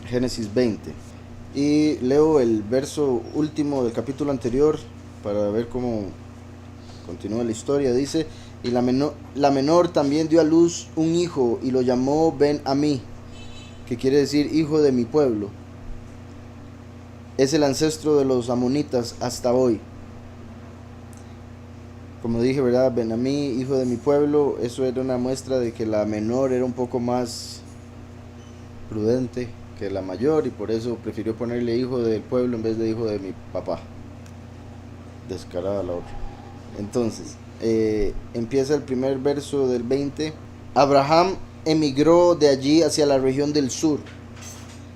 Génesis 20. Y leo el verso último del capítulo anterior para ver cómo continúa la historia. Dice, y la menor también dio a luz un hijo y lo llamó Ben-Amí, que quiere decir hijo de mi pueblo. Es el ancestro de los amonitas hasta hoy. Como dije, ¿verdad? Ben-Amí, hijo de mi pueblo, eso era una muestra de que la menor era un poco más prudente que la mayor y por eso prefirió ponerle hijo del pueblo en vez de hijo de mi papá. Descarada la otra. Entonces, empieza el primer verso del 20. Abraham emigró de allí hacia la región del sur.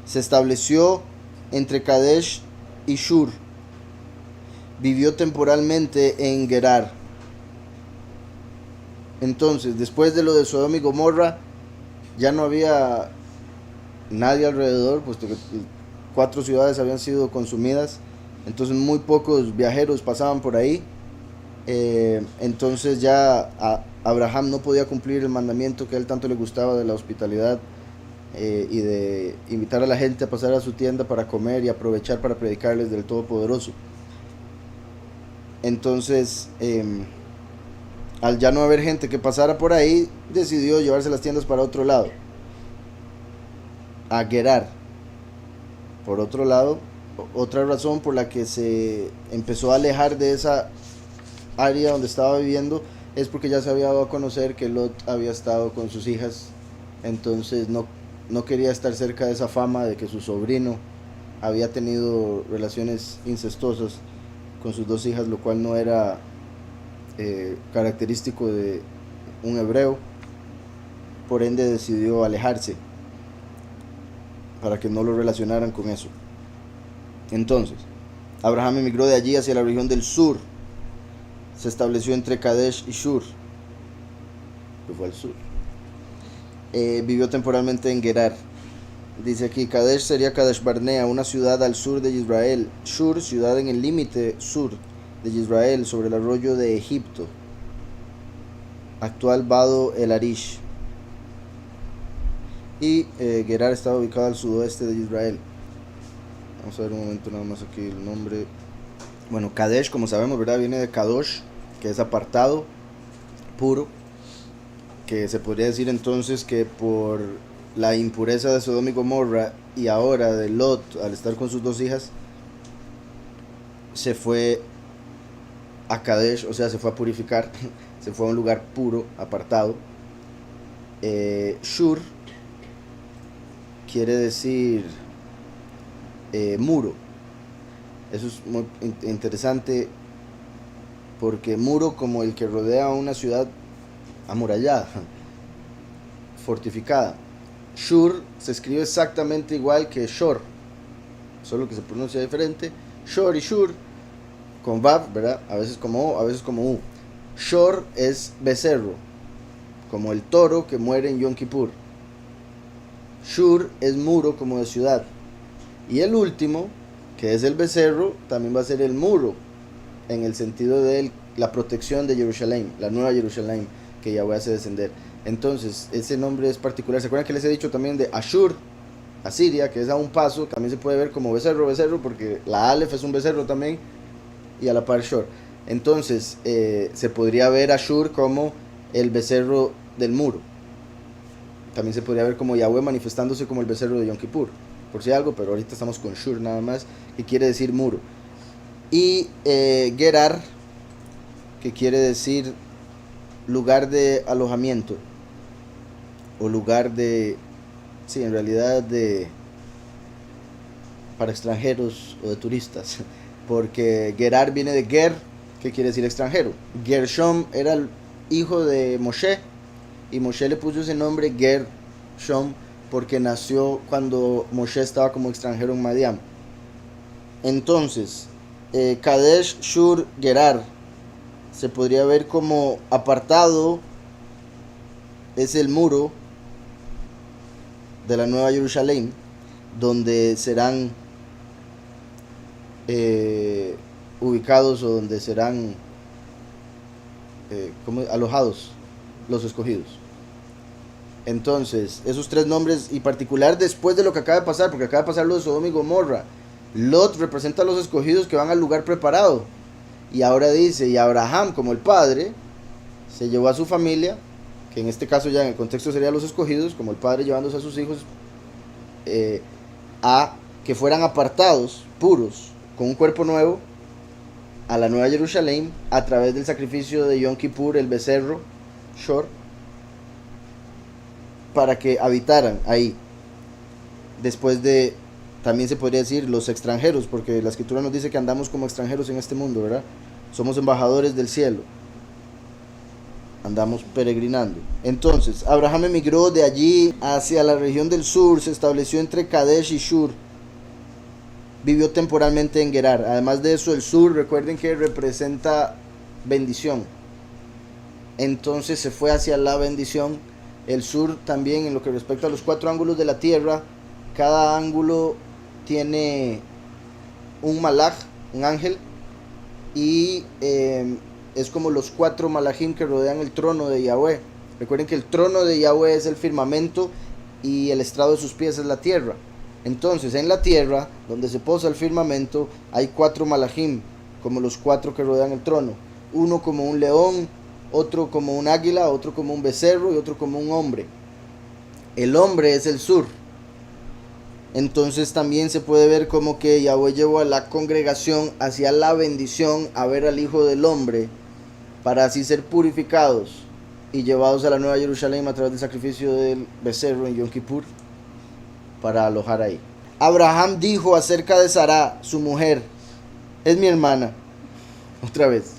Se estableció entre Kadesh y Shur. Vivió temporalmente en Gerar. Entonces, después de lo de Sodoma y Gomorra, ya no había nadie alrededor, puesto que 4 ciudades habían sido consumidas. Entonces, muy pocos viajeros pasaban por ahí. Entonces ya Abraham no podía cumplir el mandamiento que a él tanto le gustaba de la hospitalidad, y de invitar a la gente a pasar a su tienda para comer y aprovechar para predicarles del Todopoderoso. Entonces, al ya no haber gente que pasara por ahí, decidió llevarse las tiendas para otro lado, a Gerar. Por otro lado, otra razón por la que se empezó a alejar de esa área donde estaba viviendo es porque ya se había dado a conocer que Lot había estado con sus hijas. Entonces no quería estar cerca de esa fama de que su sobrino había tenido relaciones incestuosas con sus 2 hijas, lo cual no era característico de un hebreo. Por ende decidió alejarse para que no lo relacionaran con eso. Entonces, Abraham emigró de allí hacia la región del sur. Se estableció entre Kadesh y Shur, que fue al sur. Vivió temporalmente en Gerar. Dice aquí, Kadesh sería Kadesh Barnea, una ciudad al sur de Israel. Shur, ciudad en el límite sur de Israel, sobre el arroyo de Egipto, actual Vado el Arish. Y Gerar estaba ubicado al sudoeste de Israel. Vamos a ver un momento nada más aquí el nombre. Bueno, Kadesh, como sabemos, ¿verdad? Viene de Kadosh, que es apartado, puro. Que se podría decir entonces que por la impureza de Sodoma y Gomorra y ahora de Lot, al estar con sus 2 hijas, se fue a Kadesh, o sea, se fue a purificar, se fue a un lugar puro, apartado. Shur quiere decir muro. Eso es muy interesante porque muro como el que rodea una ciudad amurallada, fortificada. Shur se escribe exactamente igual que Shor, solo que se pronuncia diferente. Shor y Shur con Vav, ¿verdad? A veces como O, a veces como U. Shor es becerro, como el toro que muere en Yom Kippur. Shur es muro, como de ciudad. Y el último, que es el becerro, también va a ser el muro, en el sentido de la protección de Jerusalén, la nueva Jerusalén que Yahweh hace descender. Entonces, ese nombre es particular. ¿Se acuerdan que les he dicho también de Ashur, Asiria, que es a un paso? También se puede ver como becerro, porque la Aleph es un becerro también, y a la par Shor. Entonces, se podría ver Ashur como el becerro del muro. También se podría ver como Yahweh manifestándose como el becerro de Yom Kippur, por si algo, pero ahorita estamos con Shur nada más, que quiere decir muro. Y Gerar, que quiere decir lugar de alojamiento, o lugar de, sí, en realidad para extranjeros o de turistas, porque Gerar viene de Ger, que quiere decir extranjero. Gershom era el hijo de Moshe, y Moshe le puso ese nombre Gershom porque nació cuando Moshe estaba como extranjero en Madián. Entonces, Kadesh, Shur, Gerar se podría ver como apartado, es el muro de la Nueva Jerusalén, donde serán ubicados, o donde serán alojados los escogidos. Entonces, esos tres nombres, y particular después de lo que acaba de pasar, porque acaba de pasar lo de Sodoma y Gomorra. Lot representa a los escogidos que van al lugar preparado. Y ahora dice, y Abraham, como el padre, se llevó a su familia, que en este caso ya en el contexto serían los escogidos, como el padre llevándose a sus hijos, a que fueran apartados, puros, con un cuerpo nuevo, a la Nueva Jerusalén, a través del sacrificio de Yom Kippur, el becerro, Shor, para que habitaran ahí. Después de, también se podría decir, los extranjeros, porque la escritura nos dice que andamos como extranjeros en este mundo, ¿verdad? Somos embajadores del cielo. Andamos peregrinando. Entonces, Abraham emigró de allí hacia la región del sur, se estableció entre Kadesh y Shur. Vivió temporalmente en Gerar. Además de eso, el sur, recuerden que representa bendición. Entonces se fue hacia la bendición. El sur también, en lo que respecta a los 4 ángulos de la tierra, cada ángulo tiene un malaj, un ángel, y es como los 4 malajim que rodean el trono de Yahweh. Recuerden que el trono de Yahweh es el firmamento y el estrado de sus pies es la tierra. Entonces, en la tierra, donde se posa el firmamento, hay 4 malajim, como los 4 que rodean el trono. Uno como un león, otro como un águila, otro como un becerro y otro como un hombre. El hombre es el sur. Entonces también se puede ver como que Yahweh llevó a la congregación hacia la bendición a ver al Hijo del Hombre, para así ser purificados y llevados a la Nueva Jerusalén a través del sacrificio del becerro en Yom Kippur, para alojar ahí. Abraham dijo acerca de Sará, su mujer, es mi hermana. Otra vez,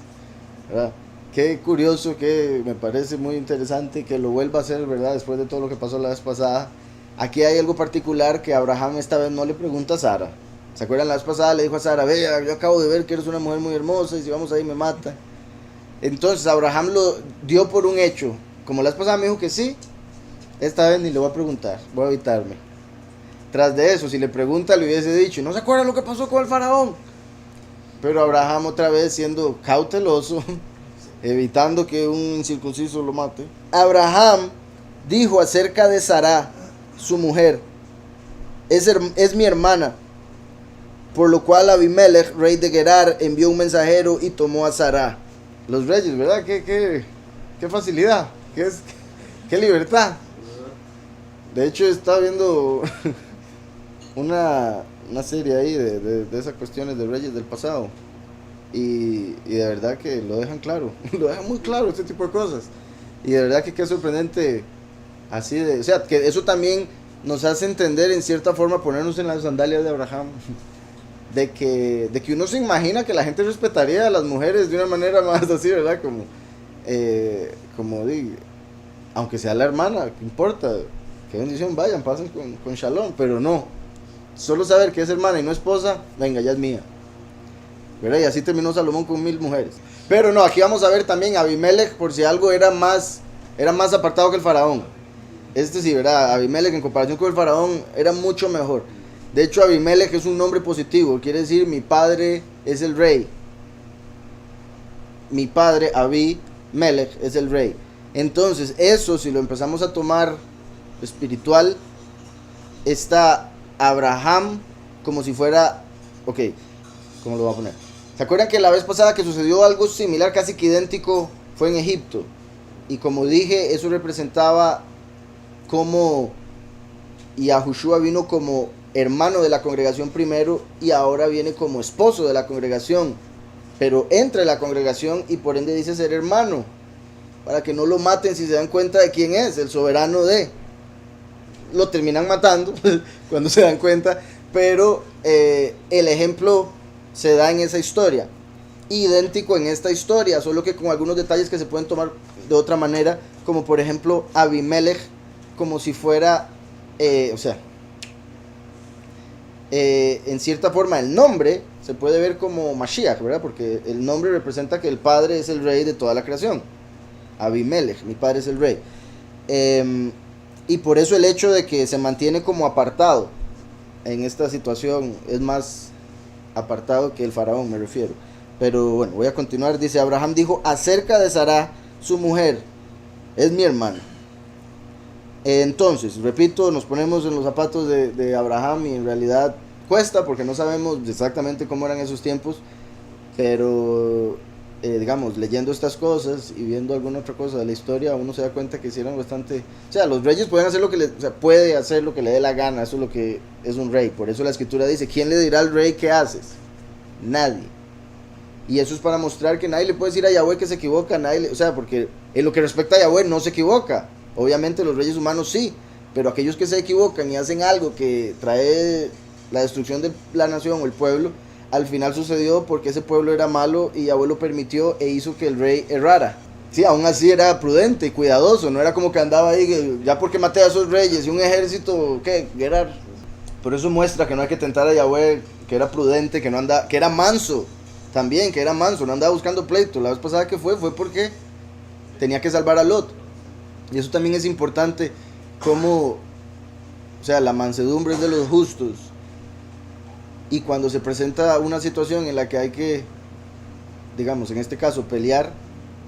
¿verdad? Qué curioso, que me parece muy interesante que lo vuelva a hacer, ¿verdad? Después de todo lo que pasó la vez pasada. Aquí hay algo particular que Abraham esta vez no le pregunta a Sara. ¿Se acuerdan? La vez pasada le dijo a Sara, vea, yo acabo de ver que eres una mujer muy hermosa y si vamos ahí me mata. Entonces Abraham lo dio por un hecho. Como la vez pasada me dijo que sí, esta vez ni le voy a preguntar, voy a evitarme. Tras de eso, si le pregunta, le hubiese dicho, ¿no se acuerdan lo que pasó con el faraón? Pero Abraham, otra vez siendo cauteloso, evitando que un incircunciso lo mate, Abraham dijo acerca de Sará, su mujer, es mi hermana, por lo cual Abimelech, rey de Gerar, envió un mensajero y tomó a Sará. Los reyes, ¿verdad? Qué facilidad, qué libertad. De hecho, estaba viendo una serie ahí de esas cuestiones de reyes del pasado. Y de verdad que lo dejan claro, lo dejan muy claro este tipo de cosas. Y de verdad que qué sorprendente, así de, o sea, que eso también nos hace entender en cierta forma, ponernos en las sandalias de Abraham, de que uno se imagina que la gente respetaría a las mujeres de una manera más así, ¿verdad? Como digo, aunque sea la hermana, ¿qué importa? Qué bendición, vayan, pasen con shalom, pero no, solo saber que es hermana y no esposa, venga, ya es mía, ¿verdad? Y así terminó Salomón con 1000 mujeres. Pero no, aquí vamos a ver también a Abimelech, por si algo era más apartado que el faraón. Este sí, ¿verdad? Abimelech en comparación con el faraón era mucho mejor. De hecho, Abimelech es un nombre positivo, quiere decir mi padre es el rey. Mi padre, Abimelech, es el rey. Entonces, eso si lo empezamos a tomar espiritual, está Abraham como si fuera, ok, ¿cómo lo voy a poner? ¿Se acuerdan que la vez pasada que sucedió algo similar, casi que idéntico, fue en Egipto? Y como dije, eso representaba como Yahushua vino como hermano de la congregación primero y ahora viene como esposo de la congregación, pero entra en la congregación y por ende dice ser hermano, para que no lo maten si se dan cuenta de quién es, el soberano de. Lo terminan matando cuando se dan cuenta, pero el ejemplo se da en esa historia, idéntico en esta historia, solo que con algunos detalles que se pueden tomar de otra manera, como por ejemplo Abimelech, como si fuera, en cierta forma el nombre se puede ver como Mashiach, ¿verdad? Porque el nombre representa que el padre es el rey de toda la creación. Abimelech, mi padre es el rey. Y por eso el hecho de que se mantiene como apartado en esta situación, es más apartado que el faraón, me refiero. Pero bueno, voy a continuar. Dice, Abraham dijo acerca de Sará, su mujer, es mi hermana. Entonces, repito, nos ponemos en los zapatos de Abraham y en realidad cuesta porque no sabemos exactamente cómo eran esos tiempos, pero digamos, leyendo estas cosas y viendo alguna otra cosa de la historia, uno se da cuenta que hicieron bastante, o sea, los reyes pueden hacer lo que le, o sea, puede hacer lo que le dé la gana, eso es lo que es un rey. Por eso la escritura dice, ¿quién le dirá al rey qué haces? Nadie. Y eso es para mostrar que nadie le puede decir a Yahweh que se equivoca, o sea, porque en lo que respecta a Yahweh no se equivoca. Obviamente los reyes humanos sí, pero aquellos que se equivocan y hacen algo que trae la destrucción de la nación o el pueblo, al final sucedió porque ese pueblo era malo y Yahweh lo permitió e hizo que el rey errara. Sí, aún así era prudente y cuidadoso, no era como que andaba ahí, ya porque maté a esos reyes y un ejército, ¿qué? Guerra. Por eso muestra que no hay que tentar a Yahweh, que era prudente, que no anda, que era manso, también, que era manso, no andaba buscando pleito. La vez pasada que fue porque tenía que salvar a Lot. Y eso también es importante, como, o sea, la mansedumbre es de los justos. Y cuando se presenta una situación en la que hay que, digamos, en este caso, pelear,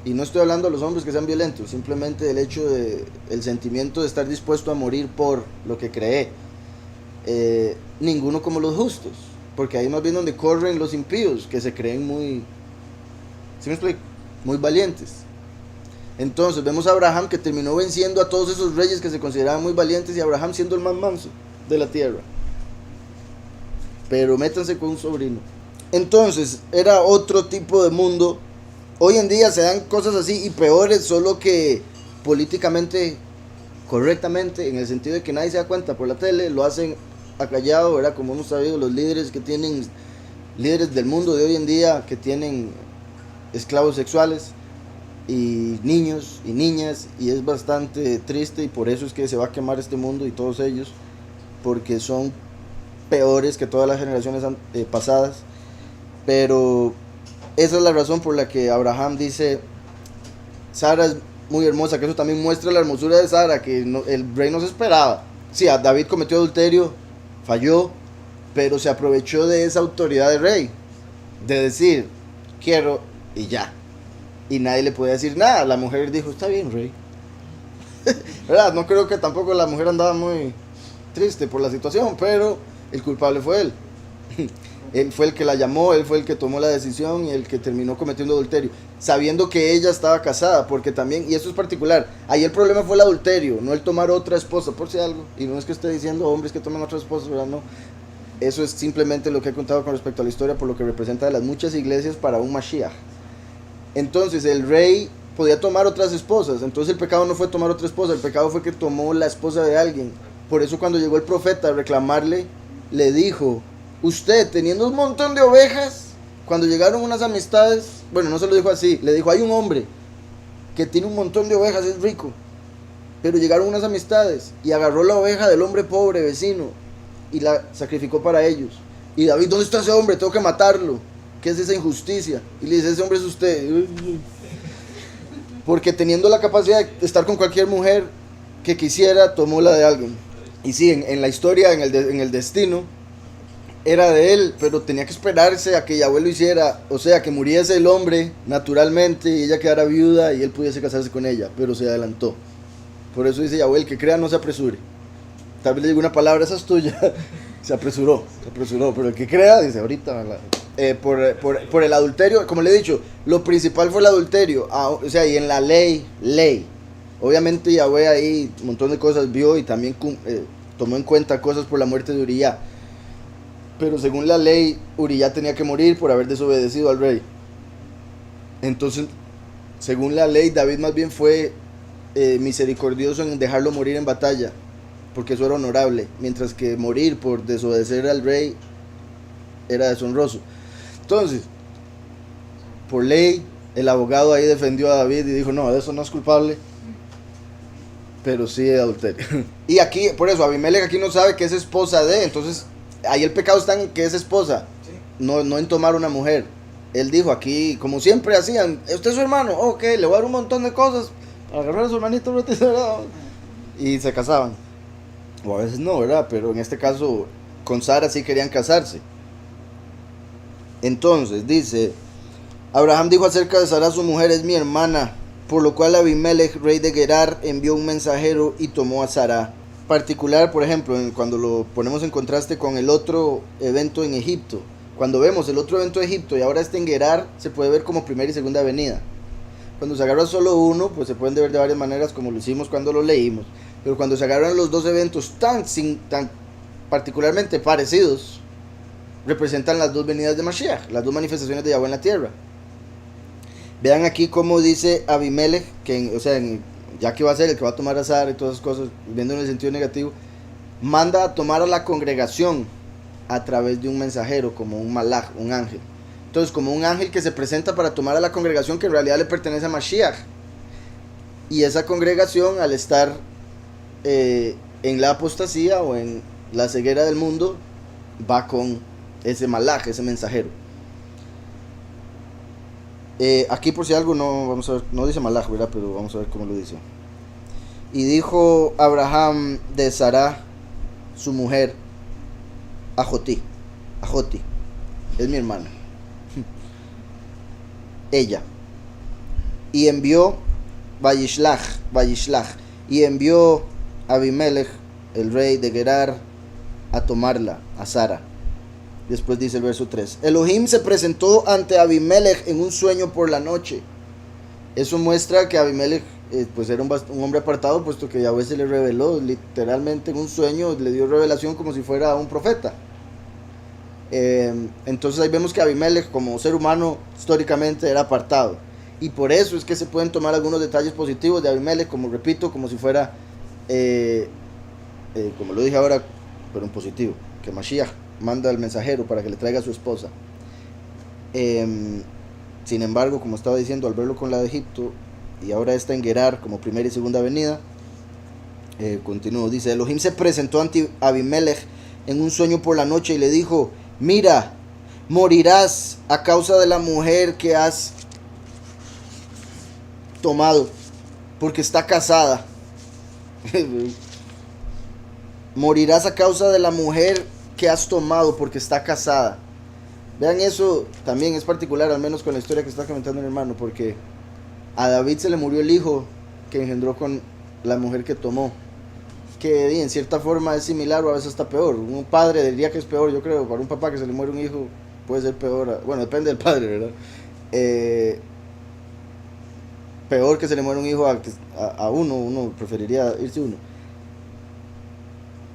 y no estoy hablando de los hombres que sean violentos, simplemente el hecho de, el sentimiento de estar dispuesto a morir por lo que cree, ninguno como los justos, porque ahí más bien donde corren los impíos, que se creen muy, ¿sí me explico? Muy valientes. Entonces vemos a Abraham que terminó venciendo a todos esos reyes que se consideraban muy valientes, y Abraham siendo el más manso de la tierra. Pero métanse con un sobrino. Entonces era otro tipo de mundo. Hoy en día se dan cosas así y peores, solo que políticamente correctamente, en el sentido de que nadie se da cuenta por la tele, lo hacen acallado, ¿verdad? Como hemos sabido, los líderes que tienen, líderes del mundo de hoy en día que tienen esclavos sexuales y niños y niñas, y es bastante triste, y por eso es que se va a quemar este mundo y todos ellos, porque son peores que todas las generaciones pasadas. Pero esa es la razón por la que Abraham dice, Sara es muy hermosa, que eso también muestra la hermosura de Sara, que el rey no se esperaba. Sí, a David cometió adulterio, falló, pero se aprovechó de esa autoridad de rey, de decir, quiero y ya. Y nadie le podía decir nada. La mujer dijo, está bien, rey. ¿Verdad? No creo que tampoco la mujer andaba muy triste por la situación, pero el culpable fue él. Él fue el que la llamó, él fue el que tomó la decisión y el que terminó cometiendo adulterio, sabiendo que ella estaba casada, porque también, y eso es particular, ahí el problema fue el adulterio, no el tomar otra esposa, por si algo, y no es que esté diciendo hombres que toman otra esposa, ¿verdad? No, eso es simplemente lo que he contado con respecto a la historia, por lo que representa de las muchas iglesias para un Mashiach. Entonces el rey podía tomar otras esposas, entonces el pecado no fue tomar otra esposa, el pecado fue que tomó la esposa de alguien. Por eso cuando llegó el profeta a reclamarle, le dijo, usted teniendo un montón de ovejas, cuando llegaron unas amistades, bueno, no se lo dijo así, le dijo, hay un hombre que tiene un montón de ovejas, es rico, pero llegaron unas amistades y agarró la oveja del hombre pobre vecino y la sacrificó para ellos. Y David, ¿dónde está ese hombre? Tengo que matarlo. ¿Qué es esa injusticia? Y le dice, ese hombre es usted. Porque teniendo la capacidad de estar con cualquier mujer que quisiera, tomó la de alguien. Y sí, en la historia, en el destino, era de él, pero tenía que esperarse a que Yahweh lo hiciera, o sea, que muriese el hombre naturalmente y ella quedara viuda y él pudiese casarse con ella, pero se adelantó. Por eso dice Yahweh, el que crea no se apresure. Tal vez le digo una palabra, esa es tuya. Se apresuró, pero el que crea, dice, ahorita... por el adulterio, como le he dicho, lo principal fue el adulterio, o sea, y en la ley, obviamente Yahweh ahí un montón de cosas vio y también tomó en cuenta cosas por la muerte de Uría, pero según la ley, Uría tenía que morir por haber desobedecido al rey. Entonces, según la ley, David más bien fue misericordioso en dejarlo morir en batalla, porque eso era honorable, mientras que morir por desobedecer al rey era deshonroso. Entonces, por ley, el abogado ahí defendió a David y dijo, no, eso no es culpable, pero sí de adulterio. Y aquí, por eso, Abimelech aquí no sabe que es esposa de, entonces, ahí el pecado está en que es esposa, no en tomar una mujer. Él dijo aquí, como siempre hacían, ¿usted es su hermano? Ok, le voy a dar un montón de cosas para agarrar a su hermanito, ¿verdad? Y se casaban. O a veces no, ¿verdad? Pero en este caso, con Sara sí querían casarse. Entonces dice, Abraham dijo acerca de Sara, su mujer es mi hermana. por lo cual Abimelech, rey de Gerar, envió un mensajero y tomó a Sara. Particular, por ejemplo, cuando lo ponemos en contraste con el otro evento en Egipto. Cuando vemos el otro evento de Egipto y ahora está en Gerar, se puede ver como primera y segunda venida. Cuando se agarra solo uno, pues se pueden ver de varias maneras, como lo hicimos cuando lo leímos. Pero cuando se agarran los dos eventos tan particularmente parecidos, representan las dos venidas de Mashiach, las dos manifestaciones de Yahweh en la tierra. Vean aquí cómo dice Abimelech, ya que va a ser el que va a tomar a Sara y todas esas cosas, viendo en el sentido negativo, manda a tomar a la congregación a través de un mensajero, como un malach, un ángel. Entonces, como un ángel que se presenta para tomar a la congregación que en realidad le pertenece a Mashiach. Y esa congregación, al estar en la apostasía o en la ceguera del mundo, va con ese malach, ese mensajero. Aquí por si algo vamos a ver, no dice malach, ¿verdad? Pero vamos a ver cómo lo dice. Y dijo Abraham de Sara, su mujer, Ajoti, es mi hermana, ella. Y envió Vayishlach, y envió Abimelech, el rey de Gerar, a tomarla, a Sara. Después dice el verso 3. Elohim se presentó ante Abimelech en un sueño por la noche. Eso muestra que Abimelech pues era un hombre apartado, puesto que Yahweh se le reveló literalmente en un sueño, le dio revelación como si fuera un profeta. Entonces ahí vemos que Abimelech como ser humano históricamente era apartado. Y por eso es que se pueden tomar algunos detalles positivos de Abimelech, como repito, como si fuera, como lo dije ahora, pero en positivo, que Mashiach manda al mensajero para que le traiga a su esposa. Sin embargo, como estaba diciendo, al verlo con la de Egipto y ahora está en Gerar como primera y segunda venida, continúo, dice: Elohim se presentó ante Abimelech en un sueño por la noche y le dijo: mira, morirás a causa de la mujer que has tomado, porque está casada. Morirás a causa de la mujer que has tomado, porque está casada. Vean, eso también es particular, al menos con la historia que está comentando mi hermano, porque a David se le murió el hijo que engendró con la mujer que tomó, que en cierta forma es similar o a veces está peor. Un padre diría que es peor, yo creo. Para un papá que se le muere un hijo puede ser peor, bueno, depende del padre, ¿verdad? Peor que se le muera un hijo a uno preferiría irse uno.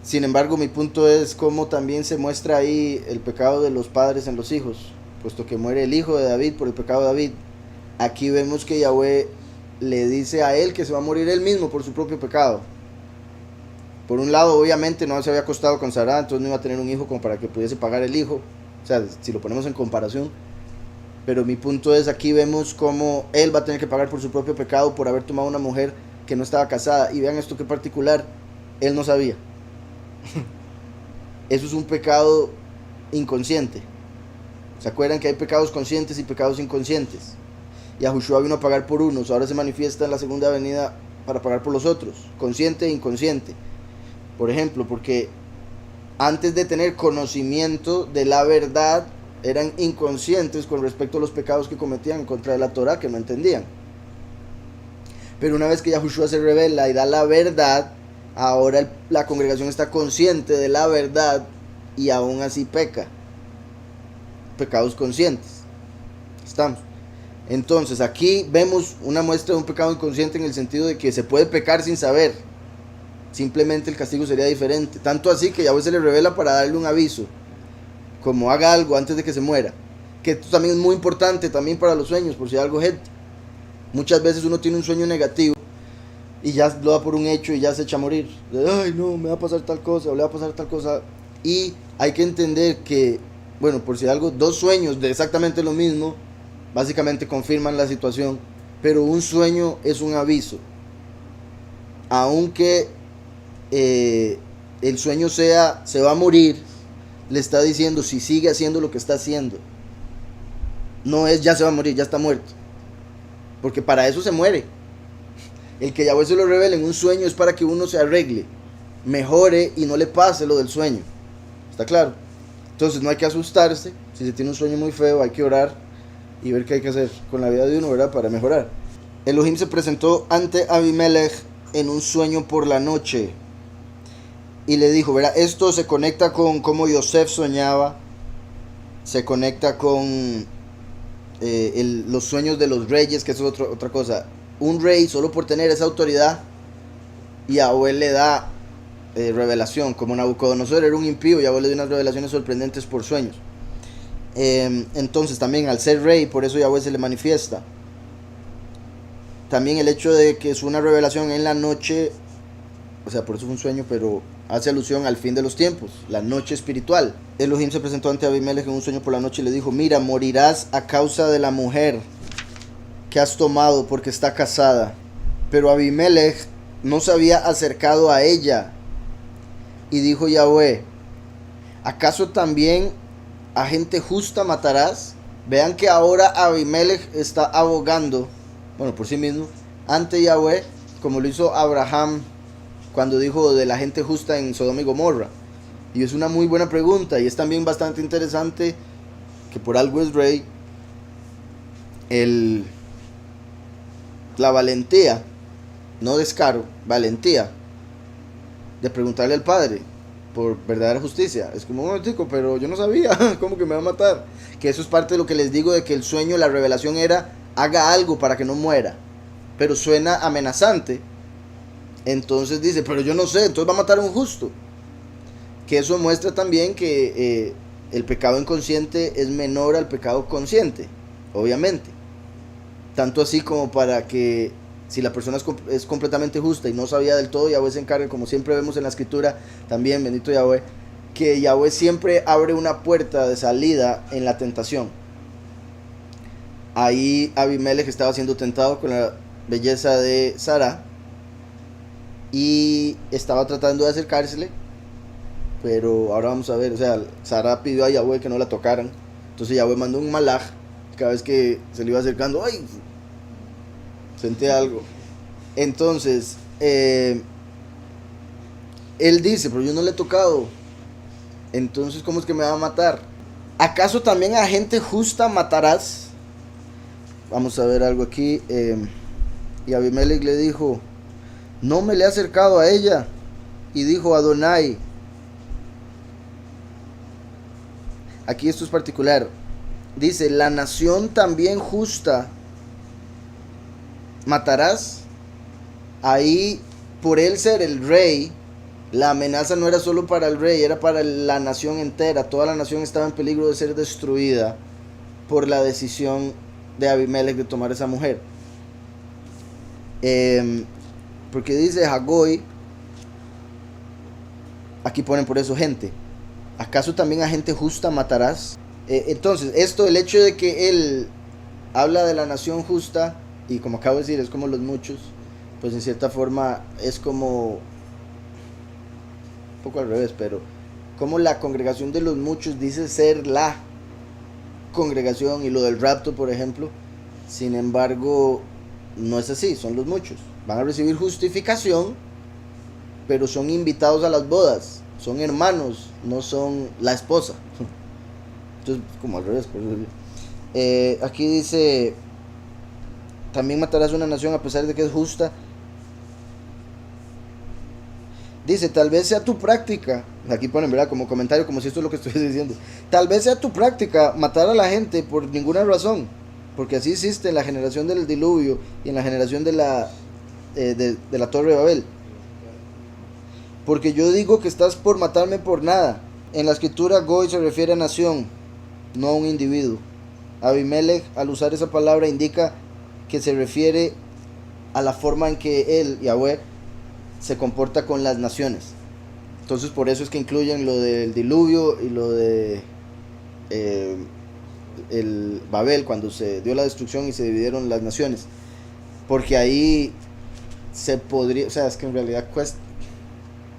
Sin embargo, mi punto es cómo también se muestra ahí el pecado de los padres en los hijos, puesto que muere el hijo de David por el pecado de David. Aquí vemos que Yahweh le dice a él que se va a morir él mismo por su propio pecado. Por un lado, obviamente no se había acostado con Sara, entonces no iba a tener un hijo como para que pudiese pagar el hijo, o sea, si lo ponemos en comparación. Pero mi punto es, aquí vemos cómo él va a tener que pagar por su propio pecado por haber tomado una mujer que no estaba casada. Y vean esto que particular, él no sabía. Eso es un pecado inconsciente. ¿Se acuerdan que hay pecados conscientes y pecados inconscientes? Y Yahushua vino a pagar por unos, ahora se manifiesta en la segunda venida para pagar por los otros, consciente e inconsciente. Por ejemplo, porque antes de tener conocimiento de la verdad, eran inconscientes con respecto a los pecados que cometían en contra de la Torah, que no entendían. Pero una vez que Yahushua se revela y da la verdad, ahora la congregación está consciente de la verdad y aún así peca. Pecados conscientes. Estamos. Entonces aquí vemos una muestra de un pecado inconsciente en el sentido de que se puede pecar sin saber. Simplemente el castigo sería diferente. Tanto así que Yahweh se le revela para darle un aviso, como haga algo antes de que se muera. Que esto también es muy importante también para los sueños, por si hay algo, gente. Muchas veces uno tiene un sueño negativo y ya lo da por un hecho y ya se echa a morir. Ay, no, me va a pasar tal cosa, o le va a pasar tal cosa. Y hay que entender que, bueno, por si algo, dos sueños de exactamente lo mismo, básicamente confirman la situación. Pero un sueño es un aviso. Aunque el sueño sea, se va a morir, le está diciendo si sigue haciendo lo que está haciendo. No es ya se va a morir, ya está muerto. Porque para eso se muere. El que Yahweh se lo revele en un sueño es para que uno se arregle, mejore y no le pase lo del sueño. ¿Está claro? Entonces no hay que asustarse. Si se tiene un sueño muy feo, hay que orar y ver qué hay que hacer con la vida de uno, ¿verdad? Para mejorar. Elohim se presentó ante Abimelech en un sueño por la noche y le dijo, ¿verdad? Esto se conecta con cómo Yosef soñaba, se conecta con los sueños de los reyes, que eso es otra cosa. Un rey, solo por tener esa autoridad, Yahweh le da revelación. Como Nabucodonosor era un impío, Yahweh le dio unas revelaciones sorprendentes por sueños. Entonces también al ser rey, por eso Yahweh se le manifiesta. También el hecho de que es una revelación en la noche, o sea, por eso fue un sueño, pero hace alusión al fin de los tiempos, la noche espiritual. Elohim se presentó ante Abimelech en un sueño por la noche y le dijo, mira, morirás a causa de la mujer que has tomado porque está casada. Pero Abimelech no se había acercado a ella. Y dijo Yahweh, ¿acaso también a gente justa matarás? Vean que ahora Abimelech está abogando, bueno, por sí mismo, ante Yahweh, como lo hizo Abraham cuando dijo de la gente justa en Sodoma y Gomorra. Y es una muy buena pregunta, y es también bastante interesante que por algo es rey, la valentía, no descaro, valentía de preguntarle al padre por verdadera justicia. Es como un momentico, pero yo no sabía, ¿cómo que me va a matar? Que eso es parte de lo que les digo, de que el sueño, la revelación era, haga algo para que no muera, pero suena amenazante. Entonces dice, pero yo no sé, entonces va a matar a un justo. Que eso muestra también que el pecado inconsciente es menor al pecado consciente, obviamente. Tanto así como para que si la persona es completamente justa y no sabía del todo, Yahweh se encarga, como siempre vemos en la escritura, también, bendito Yahweh, que Yahweh siempre abre una puerta de salida en la tentación. Ahí Abimelech estaba siendo tentado con la belleza de Sara y estaba tratando de acercársele, pero ahora vamos a ver, o sea, Sara pidió a Yahweh que no la tocaran, entonces Yahweh mandó un malaj, cada vez que se le iba acercando, ¡ay! Sentí algo. Entonces, él dice, pero yo no le he tocado, entonces ¿cómo es que me va a matar? ¿Acaso también a gente justa matarás? Vamos a ver algo aquí. Y Abimelech le dijo, no me le he acercado a ella. Y dijo Adonai, aquí esto es particular, dice, la nación también justa matarás. Ahí, por él ser el rey, la amenaza no era solo para el rey, era para la nación entera. Toda la nación estaba en peligro de ser destruida por la decisión de Abimelech de tomar esa mujer. Porque dice Hagoi, aquí ponen por eso gente. ¿Acaso también a gente justa matarás? Entonces, esto, el hecho de que él habla de la nación justa, y como acabo de decir, es como los muchos, pues en cierta forma es como, un poco al revés, pero como la congregación de los muchos dice ser la congregación, y lo del rapto, por ejemplo, sin embargo, no es así, son los muchos. Van a recibir justificación, pero son invitados a las bodas, son hermanos, no son la esposa. Entonces, como al revés. Aquí dice, también matarás una nación a pesar de que es justa. Dice, tal vez sea tu práctica, aquí ponen, ¿verdad? Como comentario, como si esto es lo que estoy diciendo. Tal vez sea tu práctica matar a la gente por ninguna razón, porque así hiciste en la generación del diluvio y en la generación de la Torre de Babel. Porque yo digo que estás por matarme por nada. En la escritura, Goy se refiere a nación, no a un individuo. Abimelech, al usar esa palabra, indica que se refiere a la forma en que él, Yahweh, se comporta con las naciones. Entonces por eso es que incluyen lo del diluvio y lo de el Babel, cuando se dio la destrucción y se dividieron las naciones, porque ahí se podría, o sea, es que en realidad cuesta,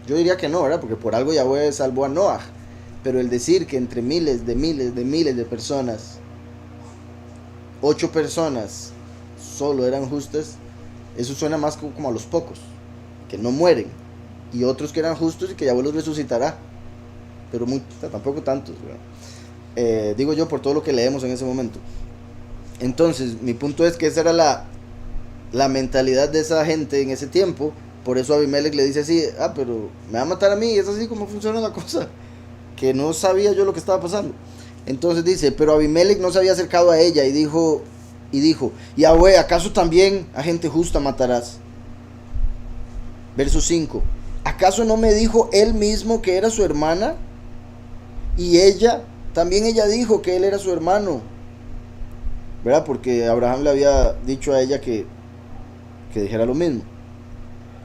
yo diría que no, ¿verdad? Porque por algo Yahweh salvó a Noah, pero el decir que entre miles de personas, 8 personas solo eran justas, eso suena más como a los pocos que no mueren, y otros que eran justos y que Yahweh los resucitará, pero tampoco tantos, digo yo por todo lo que leemos en ese momento. Entonces mi punto es que esa era la mentalidad de esa gente en ese tiempo. Por eso Abimelech le dice así, pero me va a matar a mí, es así como funciona la cosa, que no sabía yo lo que estaba pasando. Entonces dice, pero Abimelech no se había acercado a ella y dijo, Yahweh, ¿acaso también a gente justa matarás? Verso 5, ¿acaso no me dijo él mismo que era su hermana? Y también ella dijo que él era su hermano, ¿verdad? Porque Abraham le había dicho a ella que dijera lo mismo.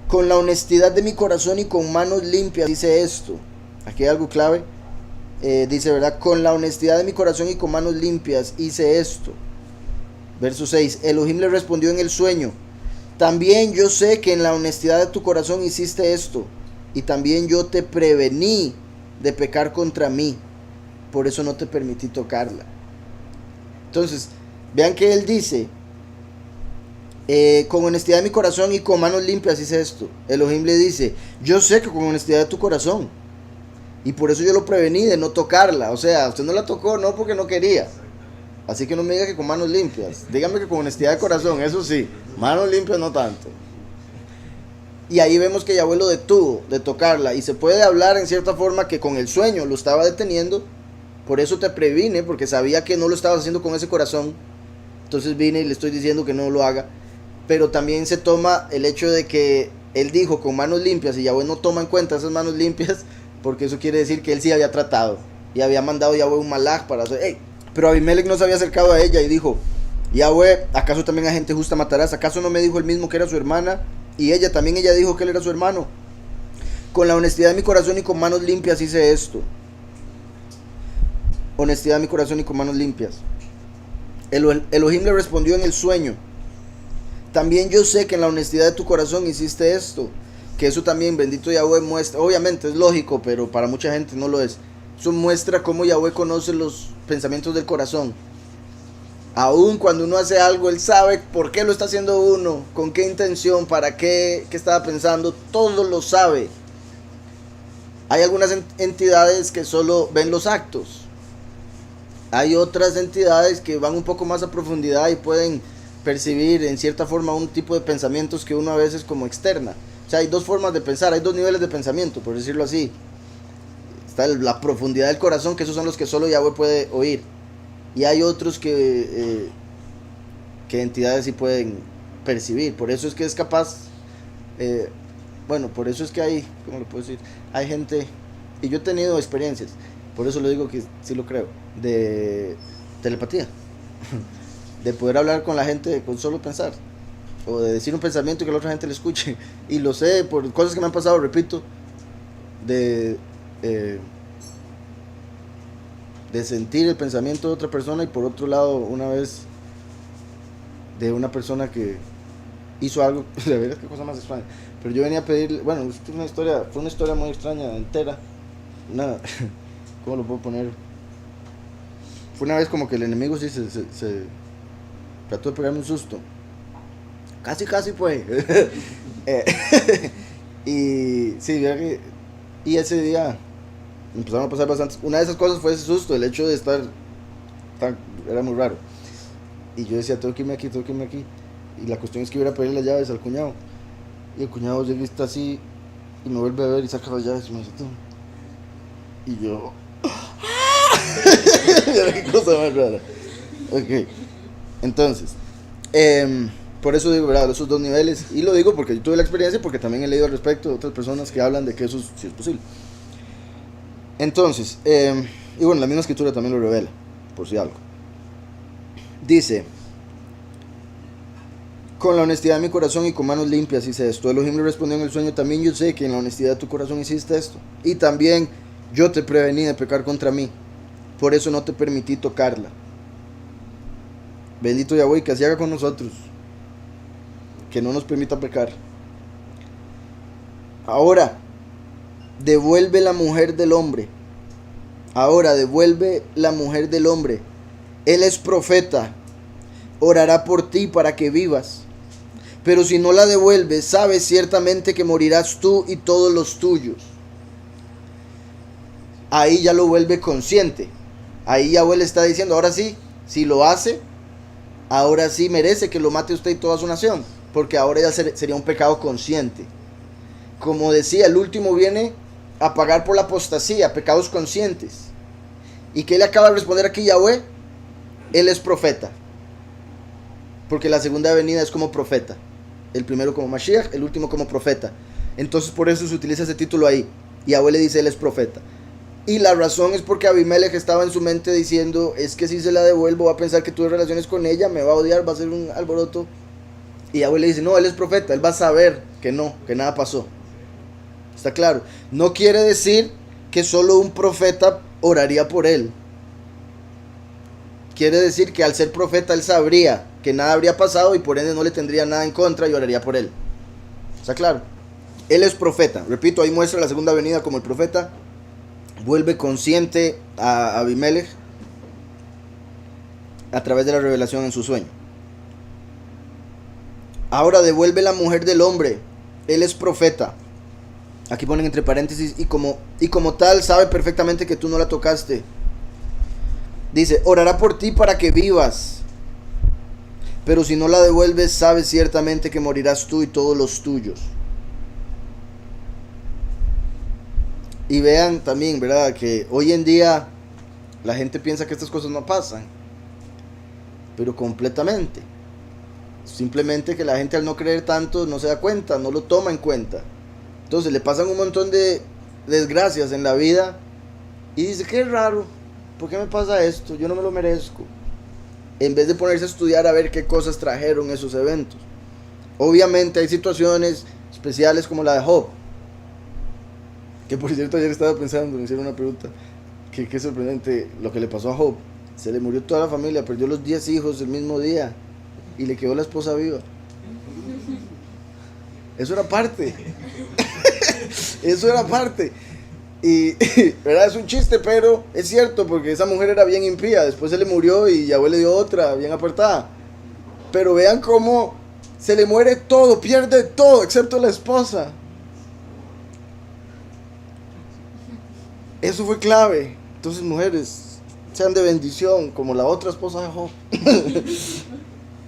Con la honestidad de mi corazón y con manos limpias dice esto. Aquí hay algo clave. Dice, ¿verdad? Con la honestidad de mi corazón y con manos limpias hice esto. Verso 6. Elohim le respondió en el sueño, también yo sé que en la honestidad de tu corazón hiciste esto, y también yo te prevení de pecar contra mí, por eso no te permití tocarla. Entonces, vean que él dice, con honestidad de mi corazón y con manos limpias hice esto. Elohim le dice, yo sé que con honestidad de tu corazón, y por eso yo lo prevení de no tocarla. O sea, usted no la tocó no porque no quería, así que no me diga que con manos limpias, dígame que con honestidad de corazón, eso sí, manos limpias no tanto. Y ahí vemos que Yahweh lo detuvo de tocarla, y se puede hablar en cierta forma que con el sueño lo estaba deteniendo. Por eso te previne, porque sabía que no lo estabas haciendo con ese corazón, entonces vine y le estoy diciendo que no lo haga. Pero también se toma el hecho de que él dijo con manos limpias, y Yahweh no toma en cuenta esas manos limpias, porque eso quiere decir que él sí había tratado y había mandado Yahweh un malaj para hacer. Pero Abimelech no se había acercado a ella y dijo, Yahweh, ¿acaso también a gente justa matarás? ¿Acaso no me dijo él mismo que era su hermana? Y ella dijo que él era su hermano. Con la honestidad de mi corazón y con manos limpias hice esto. Honestidad de mi corazón y con manos limpias. Elohim le respondió en el sueño, también yo sé que en la honestidad de tu corazón hiciste esto. Que eso también, bendito Yahweh, muestra, obviamente es lógico, pero para mucha gente no lo es. Eso muestra cómo Yahweh conoce los pensamientos del corazón. Aún cuando uno hace algo, él sabe por qué lo está haciendo uno, con qué intención, para qué estaba pensando, todo lo sabe. Hay algunas entidades que solo ven los actos. Hay otras entidades que van un poco más a profundidad y pueden percibir en cierta forma un tipo de pensamientos que uno a veces como externa. O sea, hay dos formas de pensar, hay dos niveles de pensamiento, por decirlo así. Está la profundidad del corazón, que esos son los que solo Yahweh puede oír. Y hay otros que entidades sí pueden percibir. Por eso es que es capaz, por eso es que hay, ¿cómo lo puedo decir? Hay gente, y yo he tenido experiencias, por eso le digo que sí lo creo, de telepatía. De poder hablar con la gente con solo pensar, o de decir un pensamiento y que la otra gente le escuche. Y lo sé por cosas que me han pasado, repito, de sentir el pensamiento de otra persona. Y por otro lado, una vez de una persona que hizo algo, de verdad, qué cosa más extraña. Pero yo venía a pedir, fue una historia muy extraña, entera. Nada, ¿cómo lo puedo poner? Fue una vez como que el enemigo sí se trató de pegarme un susto. Casi fue. Y sí, y ese día empezaron a pasar bastantes. Una de esas cosas fue ese susto, el hecho de estar era muy raro. Y yo decía, tengo que irme aquí. Y la cuestión es que iba a pedir las llaves al cuñado. Y el cuñado llega y está así, y me vuelve a ver y saca las llaves y me dice, tú. Y yo, qué cosa más rara. Ok. Entonces, por eso digo, ¿verdad? Esos dos niveles. Y lo digo porque yo tuve la experiencia, porque también he leído al respecto de otras personas que hablan de que eso sí es posible. Entonces, y bueno, la misma escritura también lo revela, por si algo. Dice, con la honestidad de mi corazón y con manos limpias hice esto. Elohim le respondió en el sueño, también yo sé que en la honestidad de tu corazón hiciste esto. Y también yo te prevení de pecar contra mí, por eso no te permití tocarla. Bendito Yahweh, que así haga con nosotros, que no nos permita pecar. Ahora devuelve la mujer del hombre. Él es profeta, orará por ti para que vivas. Pero si no la devuelves, sabes ciertamente que morirás tú y todos los tuyos. Ahí ya lo vuelve consciente. Ahí Yahweh le está diciendo, ahora sí, si lo hace, ahora sí merece que lo mate usted y toda su nación. porque ahora ya sería un pecado consciente. Como decía, el último viene a pagar por la apostasía, pecados conscientes. ¿Y qué le acaba de responder aquí Yahweh? Él es profeta, porque la segunda venida es como profeta. El primero como Mashiach, el último como profeta. Entonces por eso se utiliza ese título ahí. Yahweh le dice, él es profeta. Y la razón es porque Abimelech estaba en su mente diciendo, es que si se la devuelvo va a pensar que tuve relaciones con ella, me va a odiar, va a ser un alboroto. Y Yahweh le dice, no, él es profeta, él va a saber que no, que nada pasó. Está claro. No quiere decir que solo un profeta oraría por él. Quiere decir que al ser profeta él sabría que nada habría pasado y por ende no le tendría nada en contra y oraría por él. ¿Está claro? Él es profeta. Repito, ahí muestra la segunda venida como el profeta. Vuelve consciente a Abimelech a través de la revelación en su sueño. Ahora devuelve la mujer del hombre. Él es profeta. Aquí ponen entre paréntesis, y como tal sabe perfectamente que tú no la tocaste. Dice, orará por ti para que vivas. Pero si no la devuelves, sabes ciertamente que morirás tú y todos los tuyos. Y vean también, ¿verdad? Que hoy en día la gente piensa que estas cosas no pasan. Pero completamente. Simplemente que la gente al no creer tanto no se da cuenta, no lo toma en cuenta. Entonces le pasan un montón de desgracias en la vida y dice, qué raro, ¿por qué me pasa esto? Yo no me lo merezco. En vez de ponerse a estudiar a ver qué cosas trajeron esos eventos. Obviamente hay situaciones especiales como la de Job. Que por cierto ayer estaba pensando, me hicieron una pregunta. Qué sorprendente lo que le pasó a Job. Se le murió toda la familia, perdió los 10 hijos el mismo día. Y le quedó la esposa viva. Eso era parte. Eso era parte. Y, ¿verdad? Es un chiste, pero es cierto, porque esa mujer era bien impía. Después se le murió y Yahweh le dio otra, bien apartada. Pero vean cómo se le muere todo, pierde todo, excepto la esposa. Eso fue clave. Entonces, mujeres, sean de bendición, como la otra esposa de Job.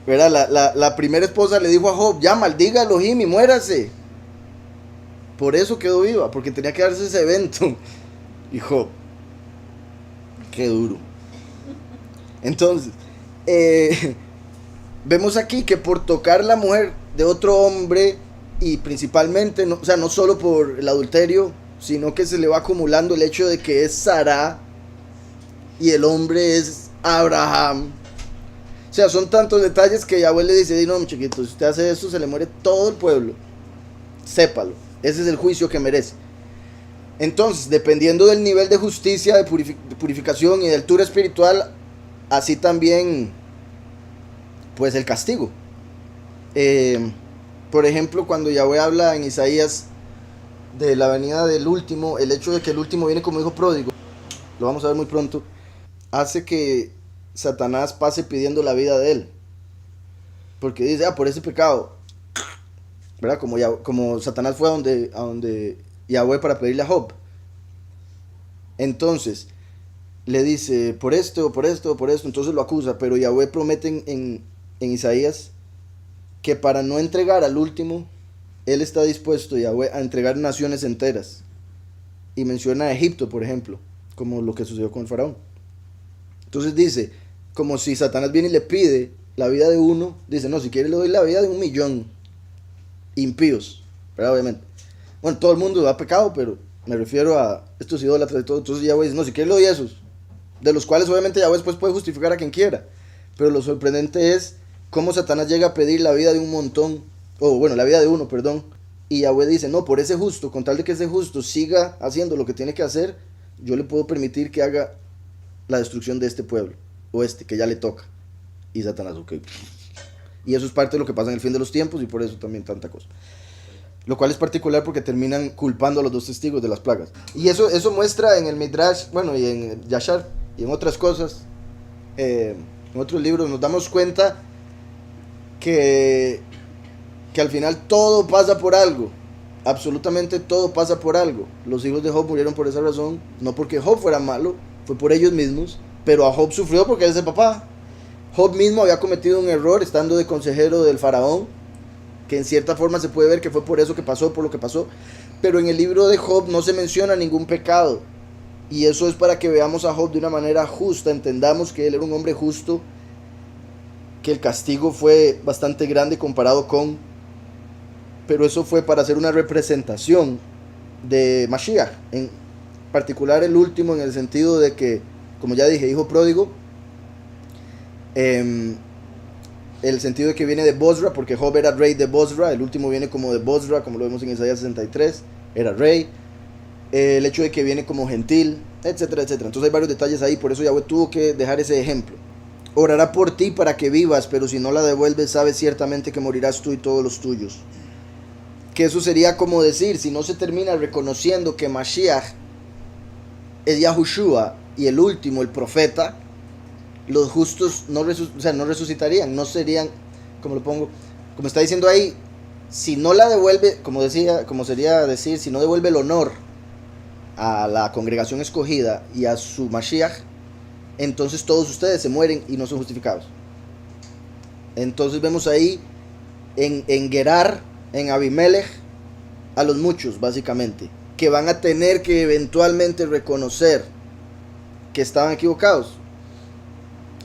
¿Verdad? La primera esposa le dijo a Job, ya maldiga a Elohim y muérase. Por eso quedó viva, porque tenía que darse ese evento. Y Job, qué duro. Entonces, vemos aquí que por tocar la mujer de otro hombre, y principalmente, no, o sea, no solo por el adulterio, sino que se le va acumulando el hecho de que es Sara y el hombre es Abraham. O sea, son tantos detalles que Yahweh le dice, no, mi chiquito, si usted hace eso, se le muere todo el pueblo. Sépalo, ese es el juicio que merece. Entonces, dependiendo del nivel de justicia, de purificación y de altura espiritual, así también, pues el castigo. Por ejemplo, cuando Yahweh habla en Isaías de la venida del último, el hecho de que el último viene como hijo pródigo, lo vamos a ver muy pronto, hace que Satanás pase pidiendo la vida de él. Porque dice, por ese pecado, ¿verdad? Como Satanás fue a donde Yahweh para pedirle a Job. Entonces, le dice, por esto, por esto, por esto, entonces lo acusa. Pero Yahweh promete en Isaías que para no entregar al último, él está dispuesto, Yahweh, a entregar naciones enteras. Y menciona a Egipto, por ejemplo, como lo que sucedió con el faraón. Entonces dice, como si Satanás viene y le pide la vida de uno, dice, no, si quiere le doy la vida de 1,000,000 impíos, ¿verdad? Obviamente. Bueno, todo el mundo ha pecado, pero me refiero a estos idólatras y todo. Entonces Yahweh dice, no, si quiere le doy esos, de los cuales obviamente Yahweh después puede justificar a quien quiera. Pero lo sorprendente es cómo Satanás llega a pedir la vida de un montón, o bueno, la vida de uno, perdón. Y Yahweh dice, no, por ese justo, con tal de que ese justo siga haciendo lo que tiene que hacer, yo le puedo permitir que haga la destrucción de este pueblo, o que ya le toca. Y Satanás, ok. Y eso es parte de lo que pasa en el fin de los tiempos, y por eso también tanta cosa. Lo cual es particular porque terminan culpando a los dos testigos de las plagas. Y eso muestra en el Midrash, bueno, y en Yashar, y en otras cosas, en otros libros, nos damos cuenta que al final todo pasa por algo. Absolutamente todo pasa por algo. Los hijos de Job murieron por esa razón, no porque Job fuera malo, fue por ellos mismos, pero a Job sufrió porque él es el papá. Job mismo había cometido un error estando de consejero del faraón, que en cierta forma se puede ver que fue por eso que pasó, por lo que pasó, pero en el libro de Job no se menciona ningún pecado, y eso es para que veamos a Job de una manera justa, entendamos que él era un hombre justo, que el castigo fue bastante grande comparado con, pero eso fue para hacer una representación de Mashiach, en particular el último, en el sentido de que, como ya dije, hijo pródigo, el sentido de que viene de Bozra, porque Job era rey de Bozra, el último viene como de Bozra, como lo vemos en Isaías 63, era rey, el hecho de que viene como gentil, etcétera, etcétera. Entonces hay varios detalles ahí, por eso Yahweh tuvo que dejar ese ejemplo. Orará por ti para que vivas, pero si no la devuelves, sabes ciertamente que morirás tú y todos los tuyos. Que eso sería como decir, si no se termina reconociendo que Mashiach es Yahushua y el último, el profeta, los justos no resucitarían, no serían, como lo pongo, como está diciendo ahí, si no la devuelve, como sería decir, si no devuelve el honor a la congregación escogida y a su Mashiach, entonces todos ustedes se mueren y no son justificados. Entonces vemos ahí en Gerar, en Abimelech, a los muchos básicamente, que van a tener que eventualmente reconocer que estaban equivocados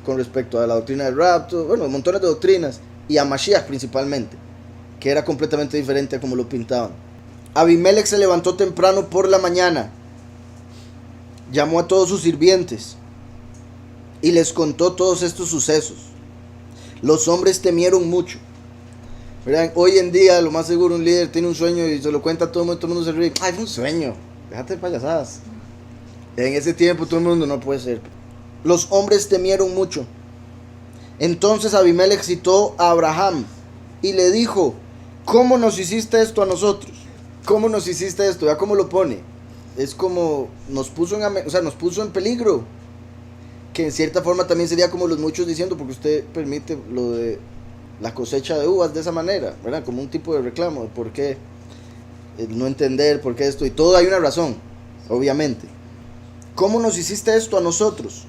con respecto a la doctrina del rapto, bueno, montones de doctrinas, y a Mashiach principalmente, que era completamente diferente a como lo pintaban. Abimelech se levantó temprano por la mañana, llamó a todos sus sirvientes y les contó todos estos sucesos. Los hombres temieron mucho. ¿Verdad? Hoy en día, lo más seguro, un líder tiene un sueño y se lo cuenta a todo el mundo se ríe. Ay, fue un sueño, déjate de payasadas. En ese tiempo todo el mundo no puede ser. Los hombres temieron mucho. Entonces Abimelech citó a Abraham y le dijo: ¿cómo nos hiciste esto a nosotros? ¿Cómo nos hiciste esto? Vea cómo lo pone. Es como nos puso en peligro. Que en cierta forma también sería como los muchos diciendo, porque usted permite lo de la cosecha de uvas de esa manera, ¿verdad? Como un tipo de reclamo de por qué no entender, por qué esto, y todo hay una razón, obviamente. ¿Cómo nos hiciste esto a nosotros?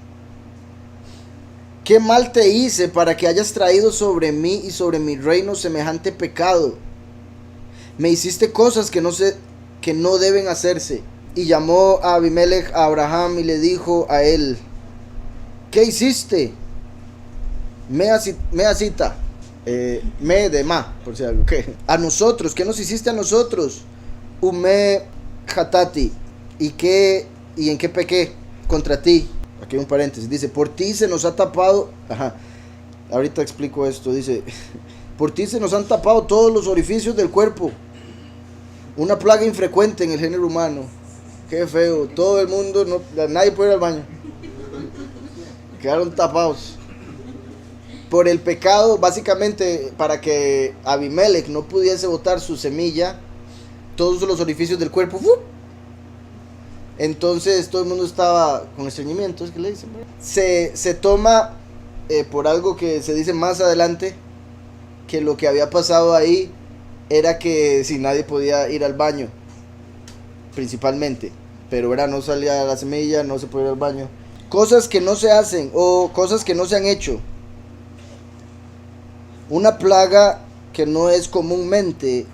¿Qué mal te hice para que hayas traído sobre mí y sobre mi reino semejante pecado? Me hiciste cosas que no deben hacerse. Y llamó a Abimelech a Abraham y le dijo a él: ¿qué hiciste? Me de ma, por si algo. ¿Qué? A nosotros, ¿qué nos hiciste a nosotros? Ume hatati. ¿Y en qué pequé contra ti? Aquí hay un paréntesis, dice: por ti se nos ha tapado, ahorita explico esto, dice: por ti se nos han tapado todos los orificios del cuerpo, una plaga infrecuente en el género humano. Qué feo, todo el mundo, nadie puede ir al baño, quedaron tapados por el pecado, básicamente para que Abimelech no pudiese botar su semilla, todos los orificios del cuerpo, entonces todo el mundo estaba con estreñimiento, es que le dicen. Se toma por algo que se dice más adelante, que lo que había pasado ahí era que si nadie podía ir al baño, principalmente, pero no salía la semilla, no se podía ir al baño. Cosas que no se hacen o cosas que no se han hecho. Una plaga que no es comúnmente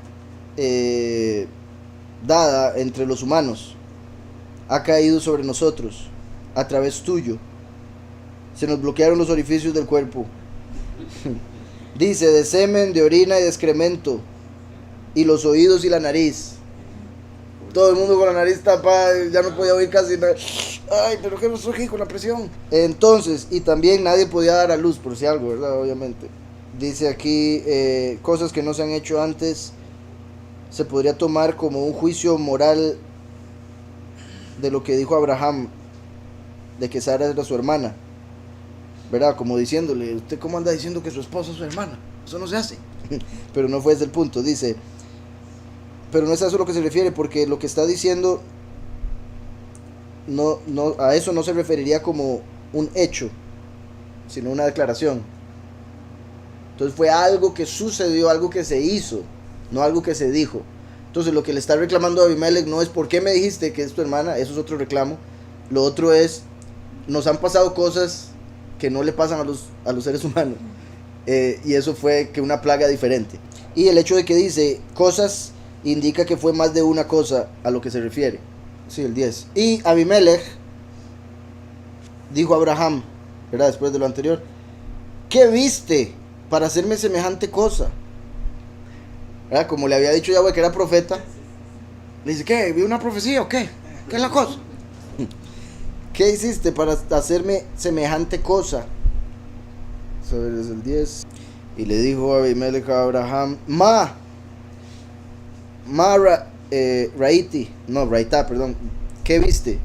dada entre los humanos ha caído sobre nosotros a través tuyo. Se nos bloquearon los orificios del cuerpo. Dice: de semen, de orina y de excremento, y los oídos y la nariz. Todo el mundo con la nariz tapada, ya no podía oír casi nada. Ay, pero qué pasó aquí con la presión. Entonces, y también nadie podía dar a luz, por si algo, ¿verdad? Obviamente. Dice aquí, cosas que no se han hecho antes, se podría tomar como un juicio moral de lo que dijo Abraham, de que Sara era su hermana, ¿verdad? Como diciéndole: ¿usted cómo anda diciendo que su esposa es su hermana? Eso no se hace. Pero no fue ese el punto, dice. Pero no es a eso lo que se refiere, porque lo que está diciendo, no, a eso no se referiría como un hecho, sino una declaración. Entonces fue algo que sucedió, algo que se hizo, no algo que se dijo. Entonces lo que le está reclamando a Abimelech no es: ¿por qué me dijiste que es tu hermana? Eso es otro reclamo. Lo otro es: nos han pasado cosas que no le pasan a los seres humanos. Y eso fue que una plaga diferente. Y el hecho de que dice cosas indica que fue más de una cosa a lo que se refiere. Sí, el 10. Y Abimelech dijo a Abraham, ¿verdad? Después de lo anterior, ¿qué viste para hacerme semejante cosa? ¿Verdad? Como le había dicho Yahweh que era profeta, le dice, ¿qué? ¿Vi una profecía o qué? ¿Qué es la cosa? ¿Qué hiciste para hacerme semejante cosa? Eso es el 10. Y le dijo Abimelech a Abraham, Raita, perdón, ¿qué viste?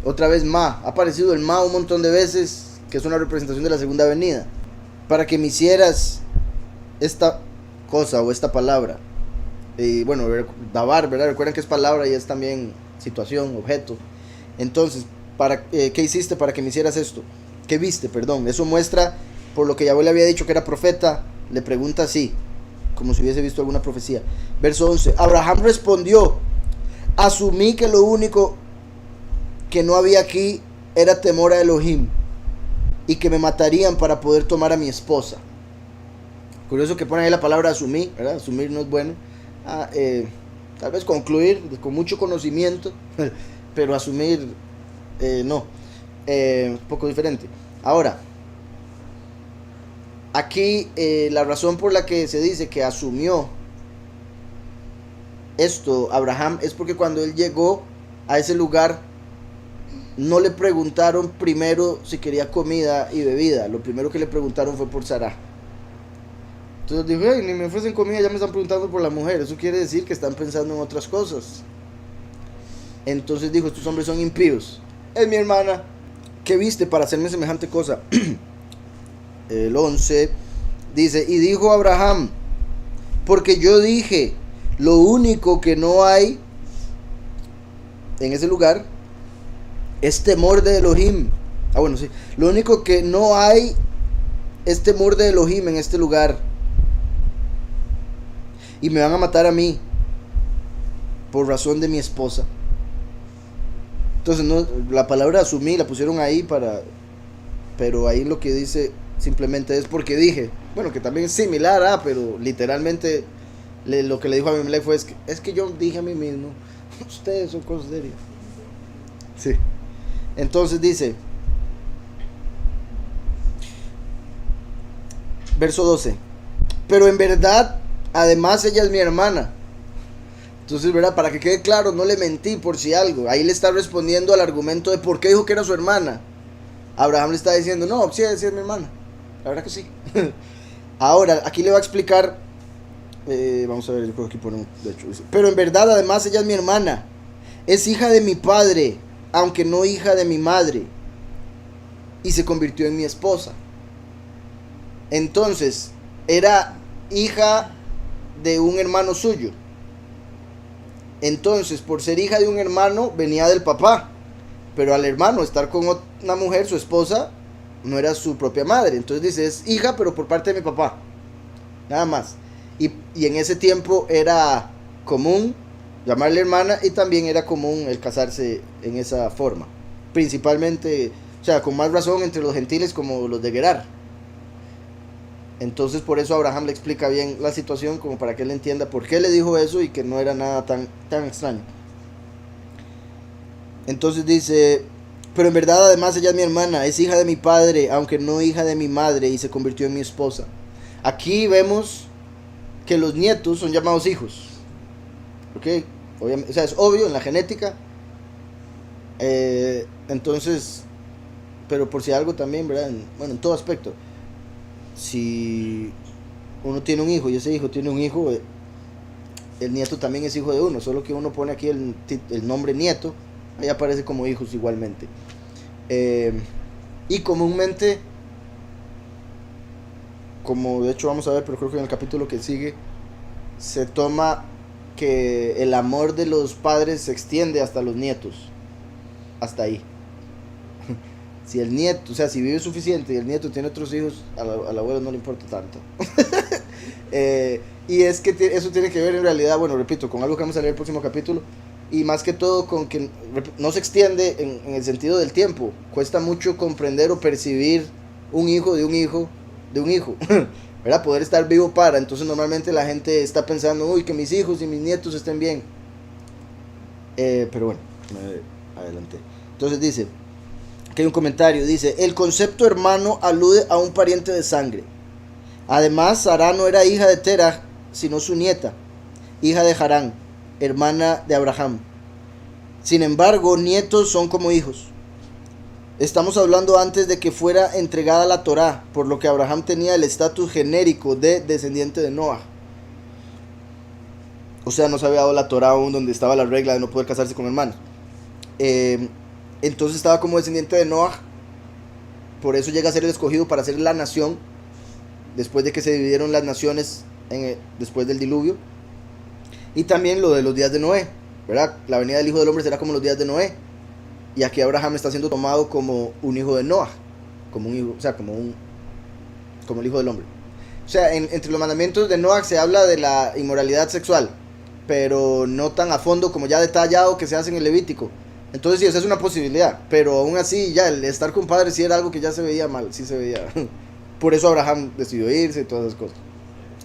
Otra vez ha aparecido el un montón de veces, que es una representación de la segunda venida, para que me hicieras esta cosa o esta palabra. Y bueno, dabar, ¿verdad? Recuerden que es palabra y es también situación, objeto. Entonces, ¿qué hiciste para que me hicieras esto? ¿Qué viste? Perdón. Eso muestra, por lo que Yahweh le había dicho que era profeta, le pregunta así, como si hubiese visto alguna profecía. Verso 11. Abraham respondió, asumí que lo único que no había aquí era temor a Elohim y que me matarían para poder tomar a mi esposa. Curioso que ponen ahí la palabra asumí, ¿verdad? Asumir no es bueno. Tal vez concluir con mucho conocimiento, pero asumir no, un poco diferente. Ahora, aquí la razón por la que se dice que asumió esto Abraham es porque cuando él llegó a ese lugar no le preguntaron primero si quería comida y bebida. Lo primero que le preguntaron fue por Sarah. Entonces dijo, hey, ni me ofrecen comida, ya me están preguntando por la mujer. Eso quiere decir que están pensando en otras cosas. Entonces dijo, estos hombres son impíos. Es mi hermana. ¿Qué viste para hacerme semejante cosa? El 11 dice, y dijo Abraham, porque yo dije, lo único que no hay en ese lugar es temor de Elohim. Bueno, sí. Lo único que no hay es temor de Elohim en este lugar. Y me van a matar a mí por razón de mi esposa. Entonces no, la palabra asumí la pusieron ahí pero ahí lo que dice simplemente es porque dije. Bueno, que también es similar, pero literalmente lo que le dijo a Abimelech fue es que yo dije a mí mismo, ustedes son cosas serias. Sí. Entonces dice, verso 12, pero en verdad, además ella es mi hermana. Entonces, ¿verdad? Para que quede claro, no le mentí por si algo. Ahí le está respondiendo al argumento de por qué dijo que era su hermana. Abraham le está diciendo, no, sí es mi hermana. La verdad que sí. Ahora, aquí le va a explicar, vamos a ver, yo creo que aquí ponemos, de hecho, dice, pero en verdad, además ella es mi hermana. Es hija de mi padre, aunque no hija de mi madre, y se convirtió en mi esposa. Entonces, era hija de un hermano suyo. Entonces, por ser hija de un hermano, venía del papá. Pero al hermano estar con una mujer, su esposa, no era su propia madre. Entonces dice, es hija, pero por parte de mi papá. Nada más. Y en ese tiempo era común llamarle hermana, y también era común el casarse en esa forma. Principalmente, o sea, con más razón entre los gentiles como los de Gerar. Entonces por eso Abraham le explica bien la situación, como para que él entienda por qué le dijo eso y que no era nada tan extraño. Entonces dice, pero en verdad además ella es mi hermana, es hija de mi padre, aunque no hija de mi madre, y se convirtió en mi esposa. Aquí vemos que los nietos son llamados hijos. ¿Ok? Obviamente, o sea, es obvio en la genética. Entonces, pero por si algo también, ¿verdad? En todo aspecto. Si uno tiene un hijo y ese hijo tiene un hijo, el nieto también es hijo de uno, solo que uno pone aquí el nombre nieto, ahí aparece como hijos igualmente. Y comúnmente, como de hecho vamos a ver, pero creo que en el capítulo que sigue, se toma que el amor de los padres se extiende hasta los nietos, hasta ahí. Si el nieto, o sea, si vive suficiente y el nieto tiene otros hijos, al abuelo no le importa tanto. Y es que eso tiene que ver en realidad, bueno, repito, con algo que vamos a leer el próximo capítulo, y más que todo con que no se extiende en el sentido del tiempo. Cuesta mucho comprender o percibir un hijo de un hijo de un hijo. ¿verdad? Poder estar vivo para. Entonces normalmente la gente está pensando, uy, que mis hijos y mis nietos estén bien. Pero bueno, adelante. Entonces dice, que hay un comentario, dice, el concepto hermano alude a un pariente de sangre. Además, Sara no era hija de Terah, sino su nieta, hija de Harán, hermana de Abraham. Sin embargo, nietos son como hijos. Estamos hablando antes de que fuera entregada la Torá, por lo que Abraham tenía el estatus genérico de descendiente de Noah. O sea, no se había dado la Torá aún, donde estaba la regla de no poder casarse con hermanos. Entonces estaba como descendiente de Noah. Por eso llega a ser el escogido para ser la nación, después de que se dividieron las naciones después del diluvio. Y también lo de los días de Noé, ¿verdad? La venida del Hijo del Hombre será como los días de Noé. Y aquí Abraham está siendo tomado como un hijo de Noah, como un hijo, o sea, como el Hijo del Hombre. O sea, entre los mandamientos de Noah se habla de la inmoralidad sexual, pero no tan a fondo como ya detallado que se hace en el Levítico. Entonces sí, esa es una posibilidad, pero aún así ya el estar con padres sí era algo que ya se veía mal, sí se veía. Por eso Abraham decidió irse y todas esas cosas.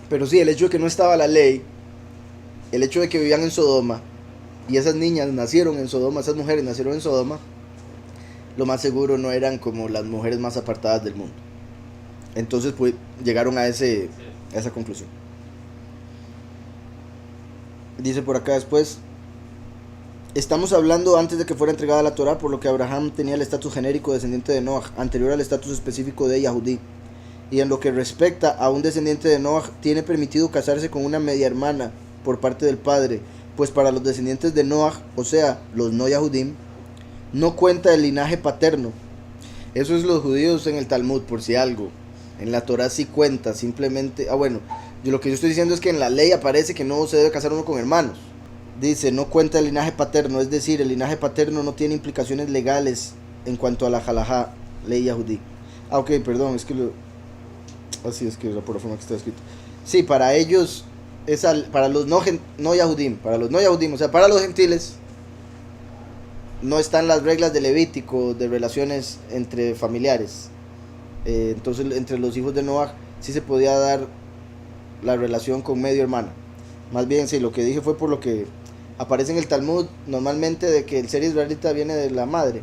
Pero sí, el hecho de que no estaba la ley, el hecho de que vivían en Sodoma, y esas niñas nacieron en Sodoma, esas mujeres nacieron en Sodoma, lo más seguro no eran como las mujeres más apartadas del mundo. Entonces pues llegaron a esa conclusión. Dice por acá después, estamos hablando antes de que fuera entregada la Torá, por lo que Abraham tenía el estatus genérico de descendiente de Noah, anterior al estatus específico de Yahudí. Y en lo que respecta a un descendiente de Noah, tiene permitido casarse con una media hermana por parte del padre, pues para los descendientes de Noah, o sea, los no Yahudim, no cuenta el linaje paterno. Eso es los judíos en el Talmud, por si algo. En la Torah sí cuenta, simplemente... bueno, lo que yo estoy diciendo es que en la ley aparece que no se debe casar uno con hermanos. Dice, no cuenta el linaje paterno, es decir, el linaje paterno no tiene implicaciones legales en cuanto a la halajá, ley yahudí. Ok, perdón, es que así es que es por la forma que está escrito. Sí, para ellos... para los no Yahudim, para los no Yahudim, o sea, para los gentiles, no están las reglas de Levítico de relaciones entre familiares. Entonces, entre los hijos de Noah sí se podía dar la relación con medio hermana. Más bien, sí, lo que dije fue por lo que aparece en el Talmud, normalmente de que el ser israelita viene de la madre.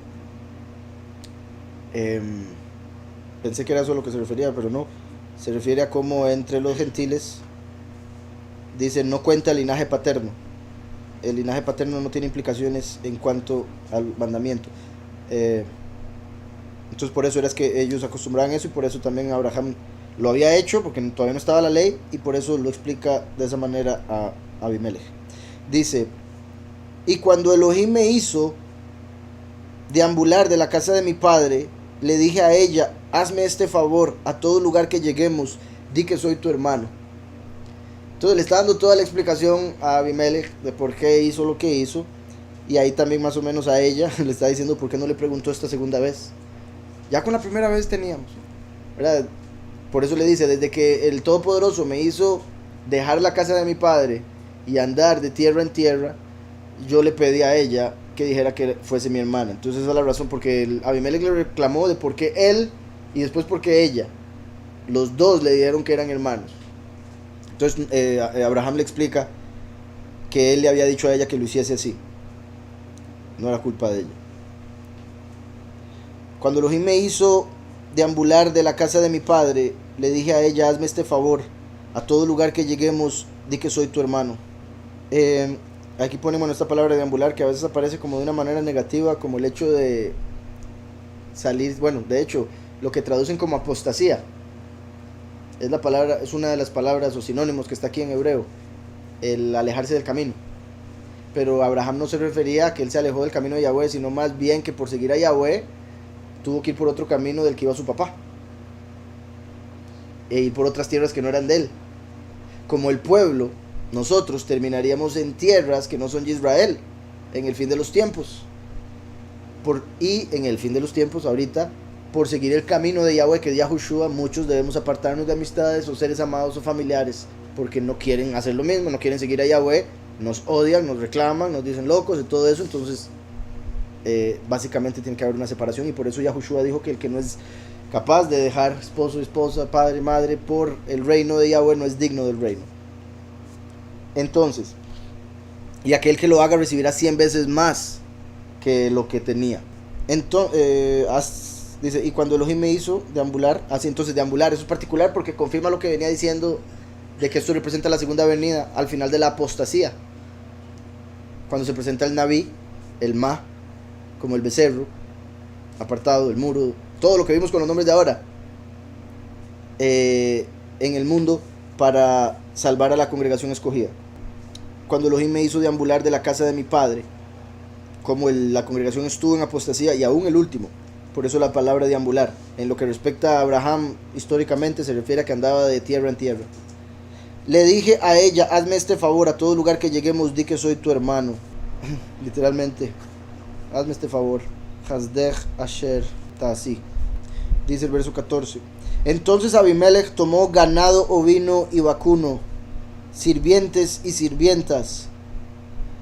Pensé que era eso a lo que se refería, pero no. Se refiere a cómo entre los gentiles... Dice, no cuenta el linaje paterno. El linaje paterno no tiene implicaciones en cuanto al mandamiento. Entonces por eso era que ellos acostumbraban eso, y por eso también Abraham lo había hecho, porque todavía no estaba la ley, y por eso lo explica de esa manera a Abimelech. Dice, y cuando Elohim me hizo deambular de la casa de mi padre, le dije a ella, hazme este favor, a todo lugar que lleguemos, di que soy tu hermano. Entonces le está dando toda la explicación a Abimelech de por qué hizo lo que hizo. Y ahí también más o menos a ella le está diciendo por qué no le preguntó esta segunda vez. Ya con la primera vez teníamos, ¿verdad? Por eso le dice, desde que el Todopoderoso me hizo dejar la casa de mi padre y andar de tierra en tierra, yo le pedí a ella que dijera que fuese mi hermana. Entonces esa es la razón, porque Abimelech le reclamó de por qué él y después por qué ella. Los dos le dijeron que eran hermanos. Entonces Abraham le explica que él le había dicho a ella que lo hiciese así. No era culpa de ella. Cuando Elohim me hizo deambular de la casa de mi padre, le dije a ella, hazme este favor, a todo lugar que lleguemos, di que soy tu hermano. Aquí ponemos esta palabra deambular, que a veces aparece como de una manera negativa, como el hecho de salir, bueno, de hecho, lo que traducen como apostasía. Es una de las palabras o sinónimos que está aquí en hebreo, el alejarse del camino. Pero Abraham no se refería a que él se alejó del camino de Yahweh, sino más bien que por seguir a Yahweh tuvo que ir por otro camino del que iba su papá, e ir por otras tierras que no eran de él. Como el pueblo, nosotros terminaríamos en tierras que no son de Israel en el fin de los tiempos. Y en el fin de los tiempos, ahorita, por seguir el camino de Yahweh, que es Yahushua, muchos debemos apartarnos de amistades o seres amados o familiares, porque no quieren hacer lo mismo, no quieren seguir a Yahweh, nos odian, nos reclaman, nos dicen locos y todo eso. Entonces básicamente tiene que haber una separación, y por eso Yahushua dijo que el que no es capaz de dejar esposo, esposa, padre, madre por el reino de Yahweh no es digno del reino. Entonces, y aquel que lo haga recibirá 100 veces más que lo que tenía. Entonces, dice, y cuando Elohim me hizo deambular, así entonces deambular, eso es particular porque confirma lo que venía diciendo de que esto representa la segunda venida al final de la apostasía. Cuando se presenta el Naví, el Ma, como el becerro, apartado, el muro, todo lo que vimos con los nombres de ahora, en el mundo para salvar a la congregación escogida. Cuando Elohim me hizo deambular de la casa de mi padre, como la congregación estuvo en apostasía y aún el último, por eso la palabra deambular. En lo que respecta a Abraham, históricamente se refiere a que andaba de tierra en tierra. Le dije a ella, hazme este favor, a todo lugar que lleguemos, di que soy tu hermano. Literalmente, hazme este favor. Hasdech Asher Tasi. Dice el verso 14. Entonces Abimelech tomó ganado, ovino y vacuno, sirvientes y sirvientas.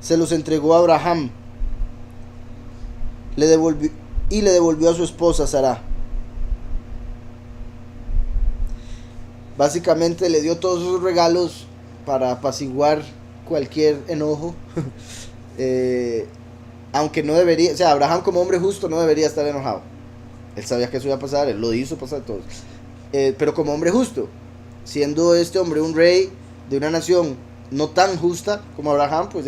Se los entregó a Abraham. Le devolvió a su esposa Sarah. Básicamente le dio todos esos regalos para apaciguar cualquier enojo. Aunque no debería, o sea, Abraham como hombre justo no debería estar enojado. Él sabía que eso iba a pasar, él lo hizo pasar todo. Pero como hombre justo, siendo este hombre un rey de una nación no tan justa como Abraham, pues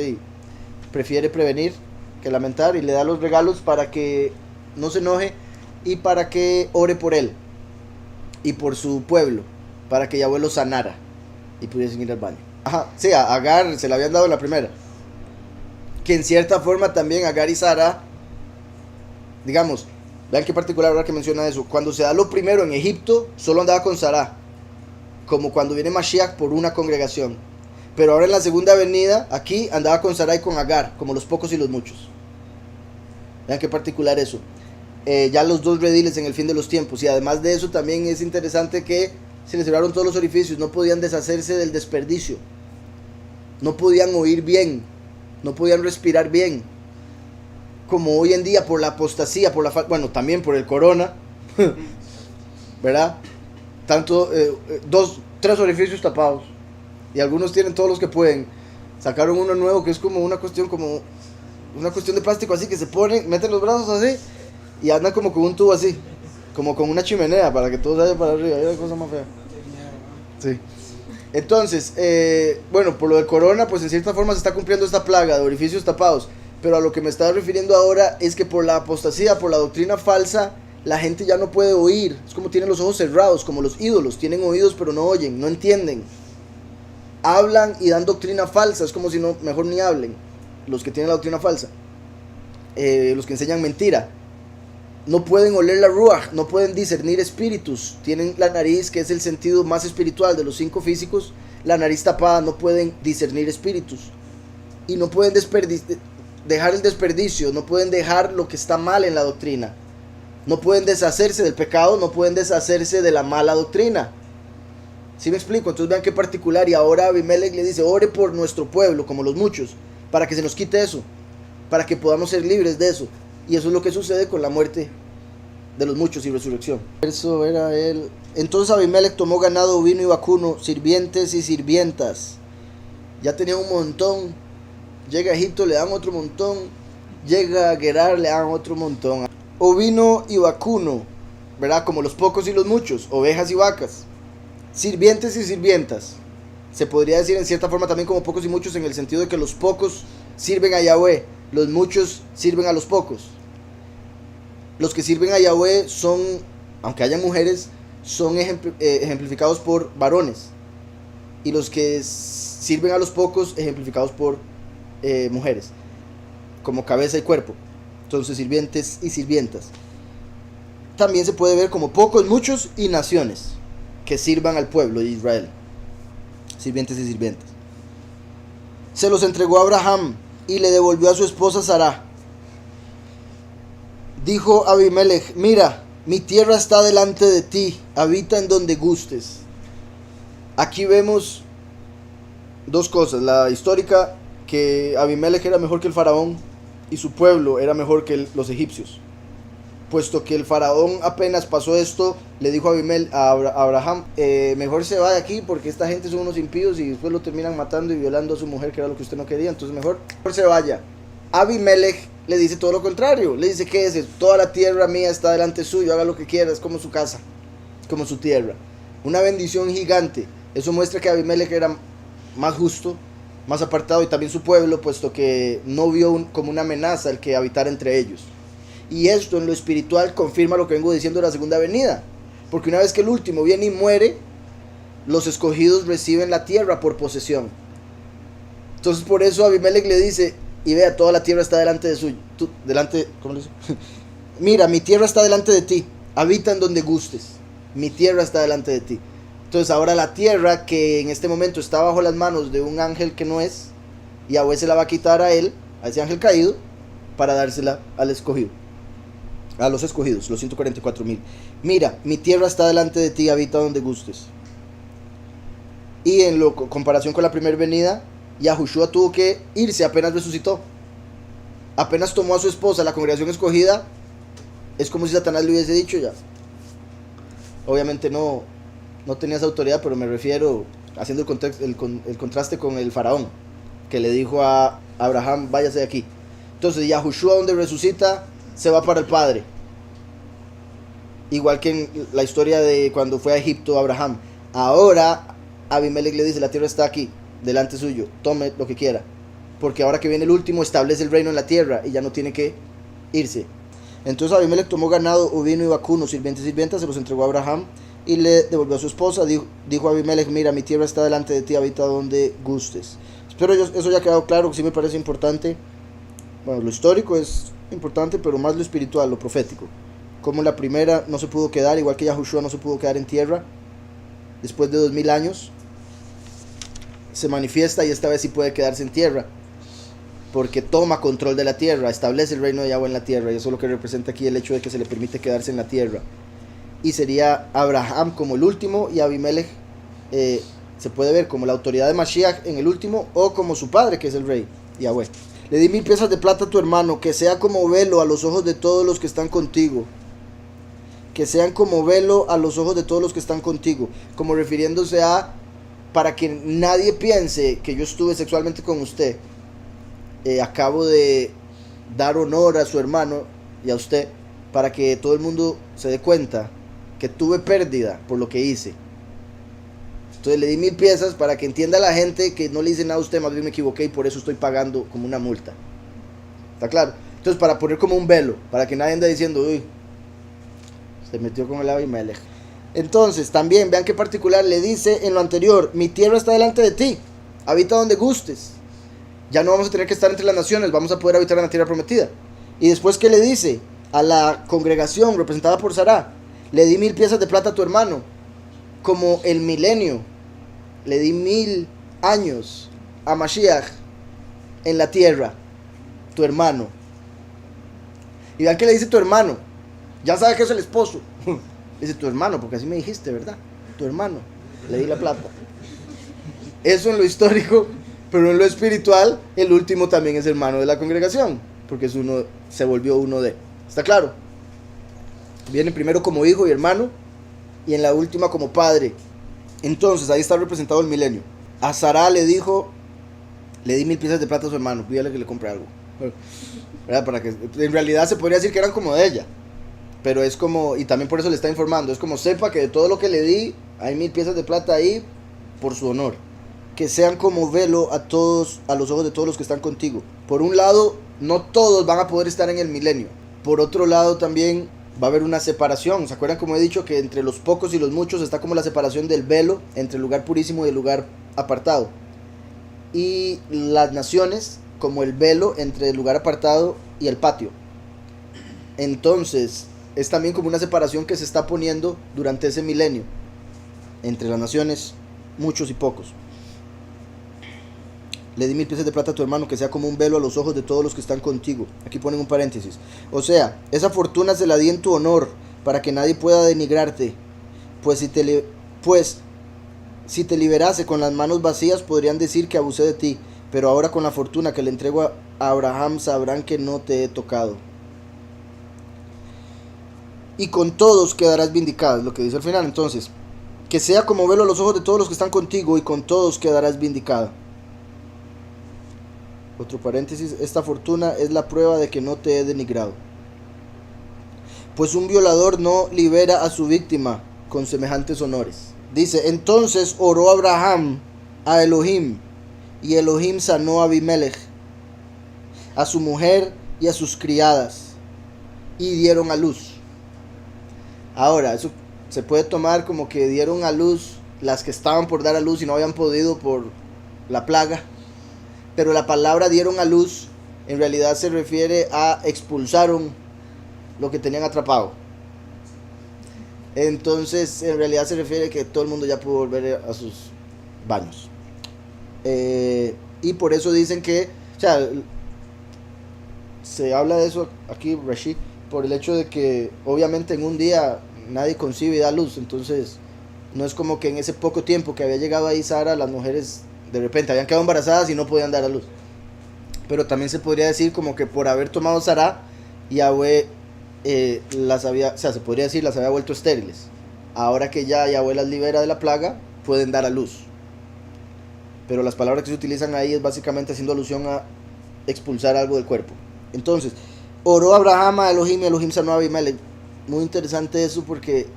prefiere prevenir que lamentar y le da los regalos para que no se enoje y para que ore por él y por su pueblo, para que Yahweh lo sanara y pudiesen ir al baño. Ajá, sí, a Agar se la habían dado en la primera. Que en cierta forma también Agar y Sara, digamos, vean qué particular ahora que menciona eso. Cuando se da lo primero en Egipto, solo andaba con Sara, como cuando viene Mashiach por una congregación. Pero ahora en la segunda venida, aquí andaba con Sara y con Agar, como los pocos y los muchos. Vean qué particular eso. Ya los dos rediles en el fin de los tiempos. Y además de eso también es interesante que se les cerraron todos los orificios, no podían deshacerse del desperdicio, no podían oír bien, no podían respirar bien, como hoy en día por la apostasía, bueno, también por el corona, ¿verdad? Tanto, 3 orificios tapados, y algunos tienen todos los que pueden. Sacaron uno nuevo que es como una cuestión de plástico así, que se ponen, meten los brazos así, y andan como con un tubo así, como con una chimenea, para que todo se vaya para arriba. Es la cosa más fea. Sí. Entonces, bueno, por lo del corona, pues en cierta forma se está cumpliendo esta plaga de orificios tapados. Pero a lo que me estaba refiriendo ahora es que por la apostasía, por la doctrina falsa, la gente ya no puede oír. Es como tienen los ojos cerrados, como los ídolos. Tienen oídos pero no oyen, no entienden. Hablan y dan doctrina falsa. Es como si no, mejor ni hablen. Los que tienen la doctrina falsa. Los que enseñan mentira. No pueden oler la ruach, no pueden discernir espíritus. Tienen la nariz, que es el sentido más espiritual de los 5 físicos. La nariz tapada, no pueden discernir espíritus. Y no pueden dejar el desperdicio, no pueden dejar lo que está mal en la doctrina. No pueden deshacerse del pecado, no pueden deshacerse de la mala doctrina. ¿Sí me explico? Entonces vean qué particular. Y ahora Abimelech le dice, ore por nuestro pueblo, como los muchos, para que se nos quite eso, para que podamos ser libres de eso. Y eso es lo que sucede con la muerte de los muchos y resurrección. Eso era él. Entonces Abimelech tomó ganado, ovino y vacuno, sirvientes y sirvientas. Ya tenía un montón. Llega a Egipto, le dan otro montón. Llega a Gerar, le dan otro montón. Ovino y vacuno, ¿verdad? Como los pocos y los muchos. Ovejas y vacas. Sirvientes y sirvientas. Se podría decir en cierta forma también como pocos y muchos, en el sentido de que los pocos sirven a Yahweh, los muchos sirven a los pocos. Los que sirven a Yahweh son, aunque haya mujeres, son ejemplificados por varones. Y los que sirven a los pocos, ejemplificados por mujeres, como cabeza y cuerpo. Entonces, sirvientes y sirvientas. También se puede ver como pocos, muchos y naciones que sirvan al pueblo de Israel. Sirvientes y sirvientas. Se los entregó a Abraham y le devolvió a su esposa Sarah. Dijo Abimelech, mira, mi tierra está delante de ti, habita en donde gustes. Aquí vemos 2 cosas. La histórica, que Abimelech era mejor que el faraón y su pueblo era mejor que los egipcios. puesto que el faraón apenas pasó esto, le dijo a Abraham, mejor se va de aquí porque esta gente son unos impíos y después lo terminan matando y violando a su mujer, que era lo que usted no quería, entonces mejor se vaya. Abimelech le dice todo lo contrario, le dice, ¿qué es eso? Toda la tierra mía está delante suyo, haga lo que quiera, es como su casa, como su tierra. Una bendición gigante. Eso muestra que Abimelech era más justo, más apartado, y también su pueblo, puesto que no vio como una amenaza el que habitara entre ellos. Y esto en lo espiritual confirma lo que vengo diciendo de la segunda venida, porque una vez que el último viene y muere, los escogidos reciben la tierra por posesión. Entonces por eso Abimelech le dice, y vea, toda la tierra está delante de suyo, ¿cómo le dice? Mira, mi tierra está delante de ti, habita en donde gustes, mi tierra está delante de ti. Entonces ahora la tierra, que en este momento está bajo las manos de un ángel que no es, Yahweh se la va a quitar a él, a ese ángel caído, para dársela al escogido, a los escogidos, los 144,000. Mira, mi tierra está delante de ti, habita donde gustes. Y en comparación con la primera venida, Yahushua tuvo que irse apenas resucitó. Apenas tomó a su esposa, la congregación escogida, es como si Satanás le hubiese dicho ya. Obviamente no tenía esa autoridad, pero me refiero, haciendo el contraste con el faraón, que le dijo a Abraham, váyase de aquí. Entonces Yahushua, donde resucita, se va para el Padre. Igual que en la historia de cuando fue a Egipto Abraham. Ahora Abimelech le dice, la tierra está aquí, delante suyo, tome lo que quiera. Porque ahora que viene el último, establece el reino en la tierra y ya no tiene que irse. Entonces Abimelech tomó ganado, ovino y vacuno, sirvientes y sirvientas, se los entregó a Abraham y le devolvió a su esposa. Dijo a Abimelech, mira, mi tierra está delante de ti, habita donde gustes. Espero eso ya ha quedado claro, que sí me parece importante. Bueno, lo histórico es importante, pero más lo espiritual, lo profético. Como la primera no se pudo quedar, igual que Yahushua no se pudo quedar en tierra, después de 2000 años, se manifiesta y esta vez sí puede quedarse en tierra, porque toma control de la tierra, establece el reino de Yahweh en la tierra, y eso es lo que representa aquí el hecho de que se le permite quedarse en la tierra. Y sería Abraham como el último, y Abimelech se puede ver como la autoridad de Mashiach en el último, o como su padre, que es el rey, Yahweh. Le di 1000 piezas de plata a tu hermano, que sea como velo a los ojos de todos los que están contigo. Que sean como velo a los ojos de todos los que están contigo. Como refiriéndose a, para que nadie piense que yo estuve sexualmente con usted. Acabo de dar honor a su hermano y a usted, para que todo el mundo se dé cuenta que tuve pérdida por lo que hice. Entonces le di 1000 piezas para que entienda la gente que no le hice nada a usted, más bien me equivoqué y por eso estoy pagando como una multa. ¿Está claro? Entonces, para poner como un velo, para que nadie ande diciendo, uy, se metió con el Abimelech. Entonces, también vean qué particular le dice en lo anterior, mi tierra está delante de ti, habita donde gustes. Ya no vamos a tener que estar entre las naciones, vamos a poder habitar en la tierra prometida. Y después, ¿qué le dice? A la congregación representada por Sará, le di 1000 piezas de plata a tu hermano, como el milenio. Le di 1000 años a Mashiach en la tierra, tu hermano. Y vean que le dice tu hermano. Ya sabe que es el esposo. Dice tu hermano, porque así me dijiste, ¿verdad? Tu hermano. Le di la plata. Eso en lo histórico, pero en lo espiritual, el último también es hermano de la congregación, porque se volvió uno de. ¿Está claro? Viene primero como hijo y hermano, y en la última como padre. Entonces ahí está representado el milenio. A Sará le dijo, le di 1000 piezas de plata a su hermano, pídale que le compre algo, ¿verdad? Para que, en realidad se podría decir que eran como de ella, pero es como, y también por eso le está informando, es como sepa que de todo lo que le di, hay 1000 piezas de plata ahí por su honor. Que sean como velo a todos, a los ojos de todos los que están contigo. Por un lado, no todos van a poder estar en el milenio. Por otro lado, también va a haber una separación. ¿Se acuerdan como he dicho que entre los pocos y los muchos está como la separación del velo entre el lugar purísimo y el lugar apartado? Y las naciones como el velo entre el lugar apartado y el patio. Entonces es también como una separación que se está poniendo durante ese milenio entre las naciones, muchos y pocos. Le di 1000 piezas de plata a tu hermano, que sea como un velo a los ojos de todos los que están contigo. Aquí ponen un paréntesis. O sea, esa fortuna se la di en tu honor, para que nadie pueda denigrarte. Pues si te liberase con las manos vacías, podrían decir que abusé de ti. Pero ahora con la fortuna que le entrego a Abraham, sabrán que no te he tocado. y con todos quedarás vindicada, es lo que dice al final. Entonces, que sea como velo a los ojos de todos los que están contigo, y con todos quedarás vindicada. Otro paréntesis, esta fortuna es la prueba de que no te he denigrado. Pues un violador no libera a su víctima con semejantes honores. Dice, entonces oró Abraham a Elohim, y Elohim sanó a Abimelech, a su mujer y a sus criadas, y dieron a luz. Ahora, eso se puede tomar como que dieron a luz las que estaban por dar a luz y no habían podido por la plaga. Pero la palabra dieron a luz en realidad se refiere a expulsaron lo que tenían atrapado. Entonces, en realidad se refiere a que todo el mundo ya pudo volver a sus baños. Y por eso dicen que, o sea, se habla de eso aquí, Rashid, por el hecho de que obviamente en un día nadie concibe y da luz. Entonces, no es como que en ese poco tiempo que había llegado ahí Sara, las mujeres de repente habían quedado embarazadas y no podían dar a luz. Pero también se podría decir como que por haber tomado Sara, Yahweh las había, o sea, se podría decir las había vuelto estériles. Ahora que ya Yahweh las libera de la plaga, pueden dar a luz. Pero las palabras que se utilizan ahí es básicamente haciendo alusión a expulsar algo del cuerpo. Entonces, oró Abraham a Elohim y Elohim sanó a Abimelech. Muy interesante eso porque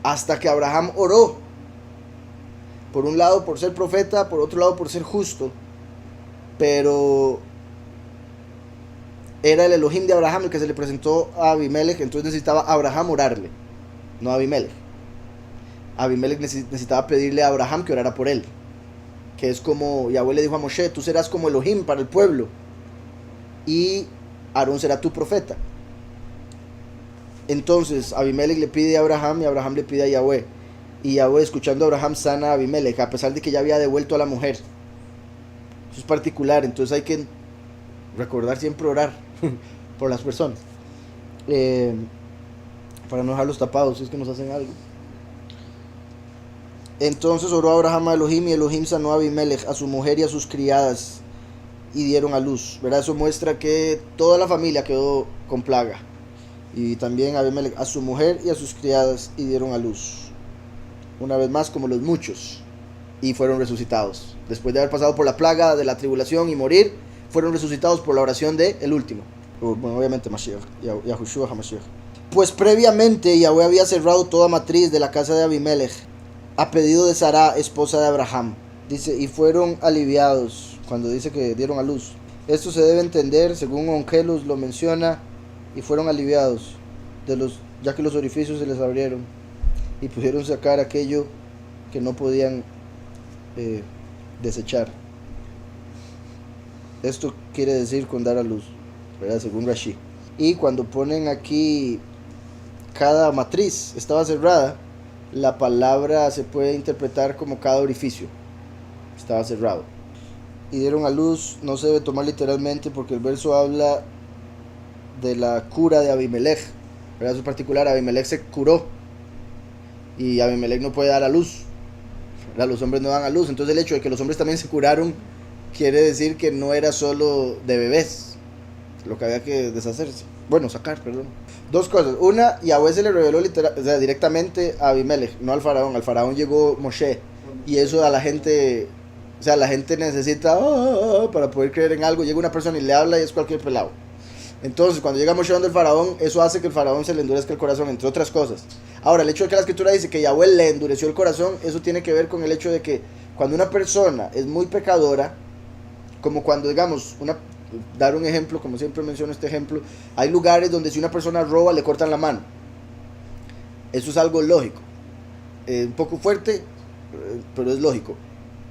hasta que Abraham oró, por un lado por ser profeta, por otro lado por ser justo, pero era el Elohim de Abraham el que se le presentó a Abimelech, entonces necesitaba Abraham orarle, no Abimelech. Abimelech necesitaba pedirle a Abraham que orara por él, que es como Yahweh le dijo a Moshe, tú serás como Elohim para el pueblo y Aarón será tu profeta. Entonces Abimelech le pide a Abraham y Abraham le pide a Yahweh, y Yahweh, escuchando a Abraham, sana a Abimelech a pesar de que ya había devuelto a la mujer. Eso es particular, entonces hay que recordar siempre orar por las personas, para no dejarlos tapados si es que nos hacen algo. Entonces oró Abraham a Elohim y Elohim sanó a Abimelech, a su mujer y a sus criadas, y dieron a luz, ¿verdad? Eso muestra que toda la familia quedó con plaga, y también Abimelech a su mujer y a sus criadas, y dieron a luz, una vez más como los muchos, y fueron resucitados. Después de haber pasado por la plaga de la tribulación y morir, fueron resucitados por la oración de el último, bueno, obviamente Mashiach, Yahushua HaMashiach. Pues previamente Yahweh había cerrado toda matriz de la casa de Abimelech a pedido de Sara, esposa de Abraham. Dice, y fueron aliviados, cuando dice que dieron a luz. Esto se debe entender, según Onkelos lo menciona, y fueron aliviados, ya que los orificios se les abrieron, y pudieron sacar aquello que no podían desechar. Esto quiere decir con dar a luz, ¿verdad? Según Rashi. Y cuando ponen aquí cada matriz estaba cerrada, la palabra se puede interpretar como cada orificio estaba cerrado. Y dieron a luz no se debe tomar literalmente, porque el verso habla de la cura de Abimelech, ¿verdad? Eso es particular, Abimelech se curó y Abimelech no puede dar a luz, ¿verdad? Los hombres no dan a luz. Entonces el hecho de que los hombres también se curaron quiere decir que no era solo de bebés lo que había que deshacerse, sacar, perdón. Dos cosas. Una, Yahweh se le reveló directamente a Abimelech, no al faraón. Al faraón llegó Moshe, y eso a la gente, la gente necesita para poder creer en algo. Llega una persona y le habla y es cualquier pelado. Entonces cuando llega Moshe donde el faraón, eso hace que el faraón se le endurezca el corazón, entre otras cosas. Ahora, el hecho de que la escritura dice que Yahweh le endureció el corazón, eso tiene que ver con el hecho de que cuando una persona es muy pecadora, como cuando, digamos, dar un ejemplo, como siempre menciono este ejemplo, hay lugares donde si una persona roba le cortan la mano. Eso es algo lógico, un poco fuerte, pero es lógico.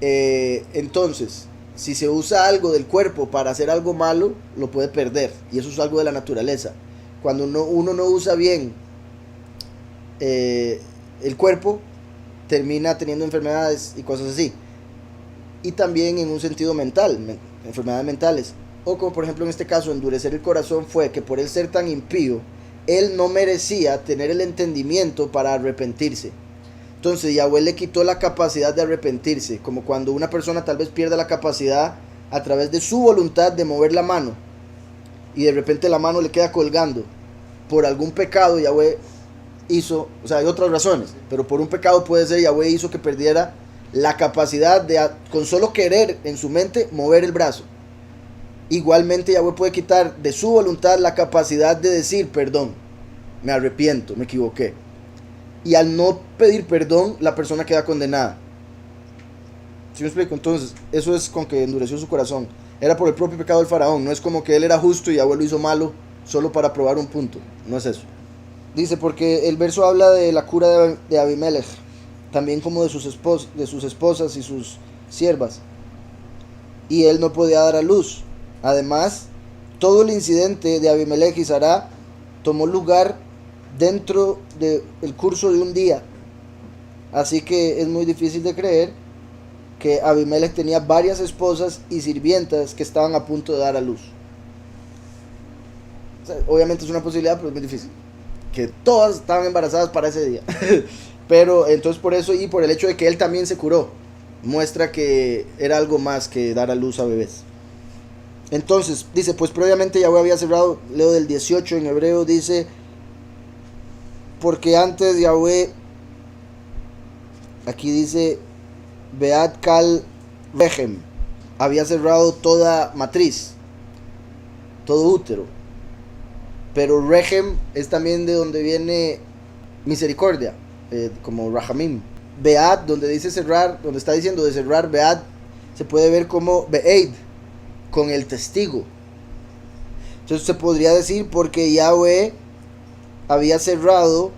Entonces, si se usa algo del cuerpo para hacer algo malo, lo puede perder, y eso es algo de la naturaleza. Cuando uno no usa bien el cuerpo, termina teniendo enfermedades y cosas así. Y también en un sentido mental, enfermedades mentales. O como por ejemplo en este caso, endurecer el corazón fue que por él ser tan impío, él no merecía tener el entendimiento para arrepentirse. Entonces Yahweh le quitó la capacidad de arrepentirse, como cuando una persona tal vez pierde la capacidad a través de su voluntad de mover la mano, y de repente la mano le queda colgando. por algún pecado Yahweh hizo, o sea, hay otras razones, pero por un pecado puede ser Yahweh hizo que perdiera la capacidad de, con solo querer en su mente, mover el brazo. Igualmente Yahweh puede quitar de su voluntad la capacidad de decir perdón, me arrepiento, me equivoqué. Y al no pedir perdón, la persona queda condenada. ¿Sí me explico? Entonces, eso es con que endureció su corazón. Era por el propio pecado del faraón. No es como que él era justo y Yahweh lo hizo malo solo para probar un punto. No es eso. Dice, porque el verso habla de la cura de Abimelech, también como de sus esposas y sus siervas. Y él no podía dar a luz. Además, todo el incidente de Abimelech y Sará tomó lugar dentro del curso de un día. Así que es muy difícil de creer que Abimelech tenía varias esposas y sirvientas que estaban a punto de dar a luz. O sea, obviamente es una posibilidad, pero es muy difícil. Que todas estaban embarazadas para ese día. Pero entonces por eso y por el hecho de que él también se curó, muestra que era algo más que dar a luz a bebés. Entonces, dice, pues previamente Yahweh había cerrado, leo del 18 en hebreo, dice, porque antes Yahweh, aquí dice, Beat Kal Rechem, había cerrado toda matriz, todo útero. Pero Rechem es también de donde viene misericordia, como Rahamim. Beat, donde dice cerrar, donde está diciendo de cerrar, Beat, se puede ver como Be'eid, con el testigo. Entonces se podría decir porque Yahweh había cerrado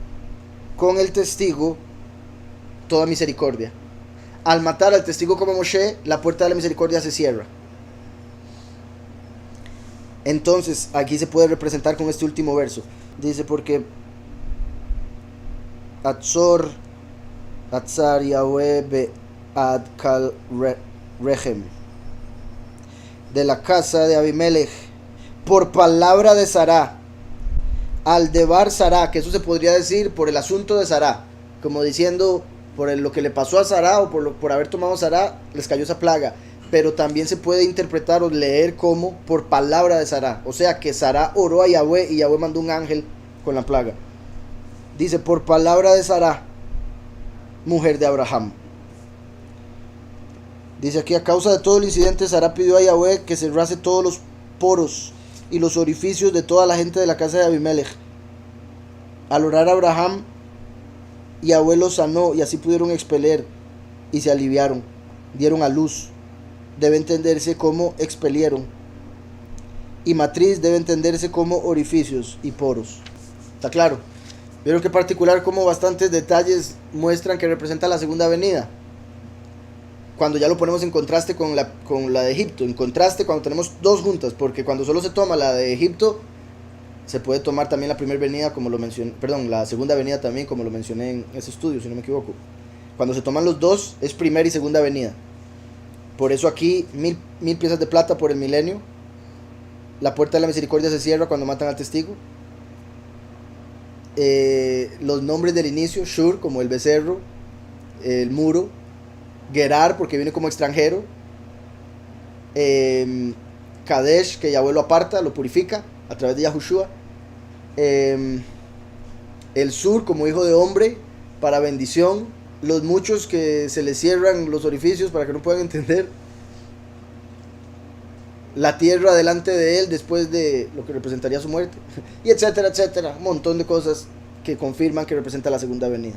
con el testigo toda misericordia. Al matar al testigo como Moshe, la puerta de la misericordia se cierra. Entonces aquí se puede representar con este último verso. Dice porque Atzar Yahweh Be'ad Kal Rechem, de la casa de Abimelech, por palabra de Sará, al debar Sará, que eso se podría decir por el asunto de Sará, como diciendo por lo que le pasó a Sará o por haber tomado Sará, les cayó esa plaga. Pero también se puede interpretar o leer como por palabra de Sará, o sea que Sará oró a Yahweh y Yahweh mandó un ángel con la plaga. Dice por palabra de Sará, mujer de Abraham. Dice aquí, a causa de todo el incidente, Sará pidió a Yahweh que cerrase todos los poros y los orificios de toda la gente de la casa de Abimelech. Al orar a Abraham, Yahweh los sanó y así pudieron expeler y se aliviaron, dieron a luz. Debe entenderse como expelieron. Y matriz debe entenderse como orificios y poros. ¿Está claro? Vieron que particular como bastantes detalles muestran que representa la segunda venida. Cuando ya lo ponemos en contraste con la de Egipto, en contraste cuando tenemos dos juntas, porque cuando solo se toma la de Egipto, se puede tomar también la primera venida, como lo mencioné, perdón, la segunda venida también, como lo mencioné en ese estudio, si no me equivoco. Cuando se toman los dos, es primera y segunda venida. Por eso aquí, 1000 piezas de plata por el milenio. La puerta de la misericordia se cierra cuando matan al testigo. Los nombres del inicio, Shur, como el becerro, el muro, Gerar, porque viene como extranjero, Kadesh, que Yahweh lo aparta, lo purifica a través de Yahushua, el Sur, como hijo de hombre, para bendición, los muchos que se les cierran los orificios para que no puedan entender, la tierra delante de él después de lo que representaría su muerte, y etcétera, etcétera, un montón de cosas que confirman que representa la segunda venida.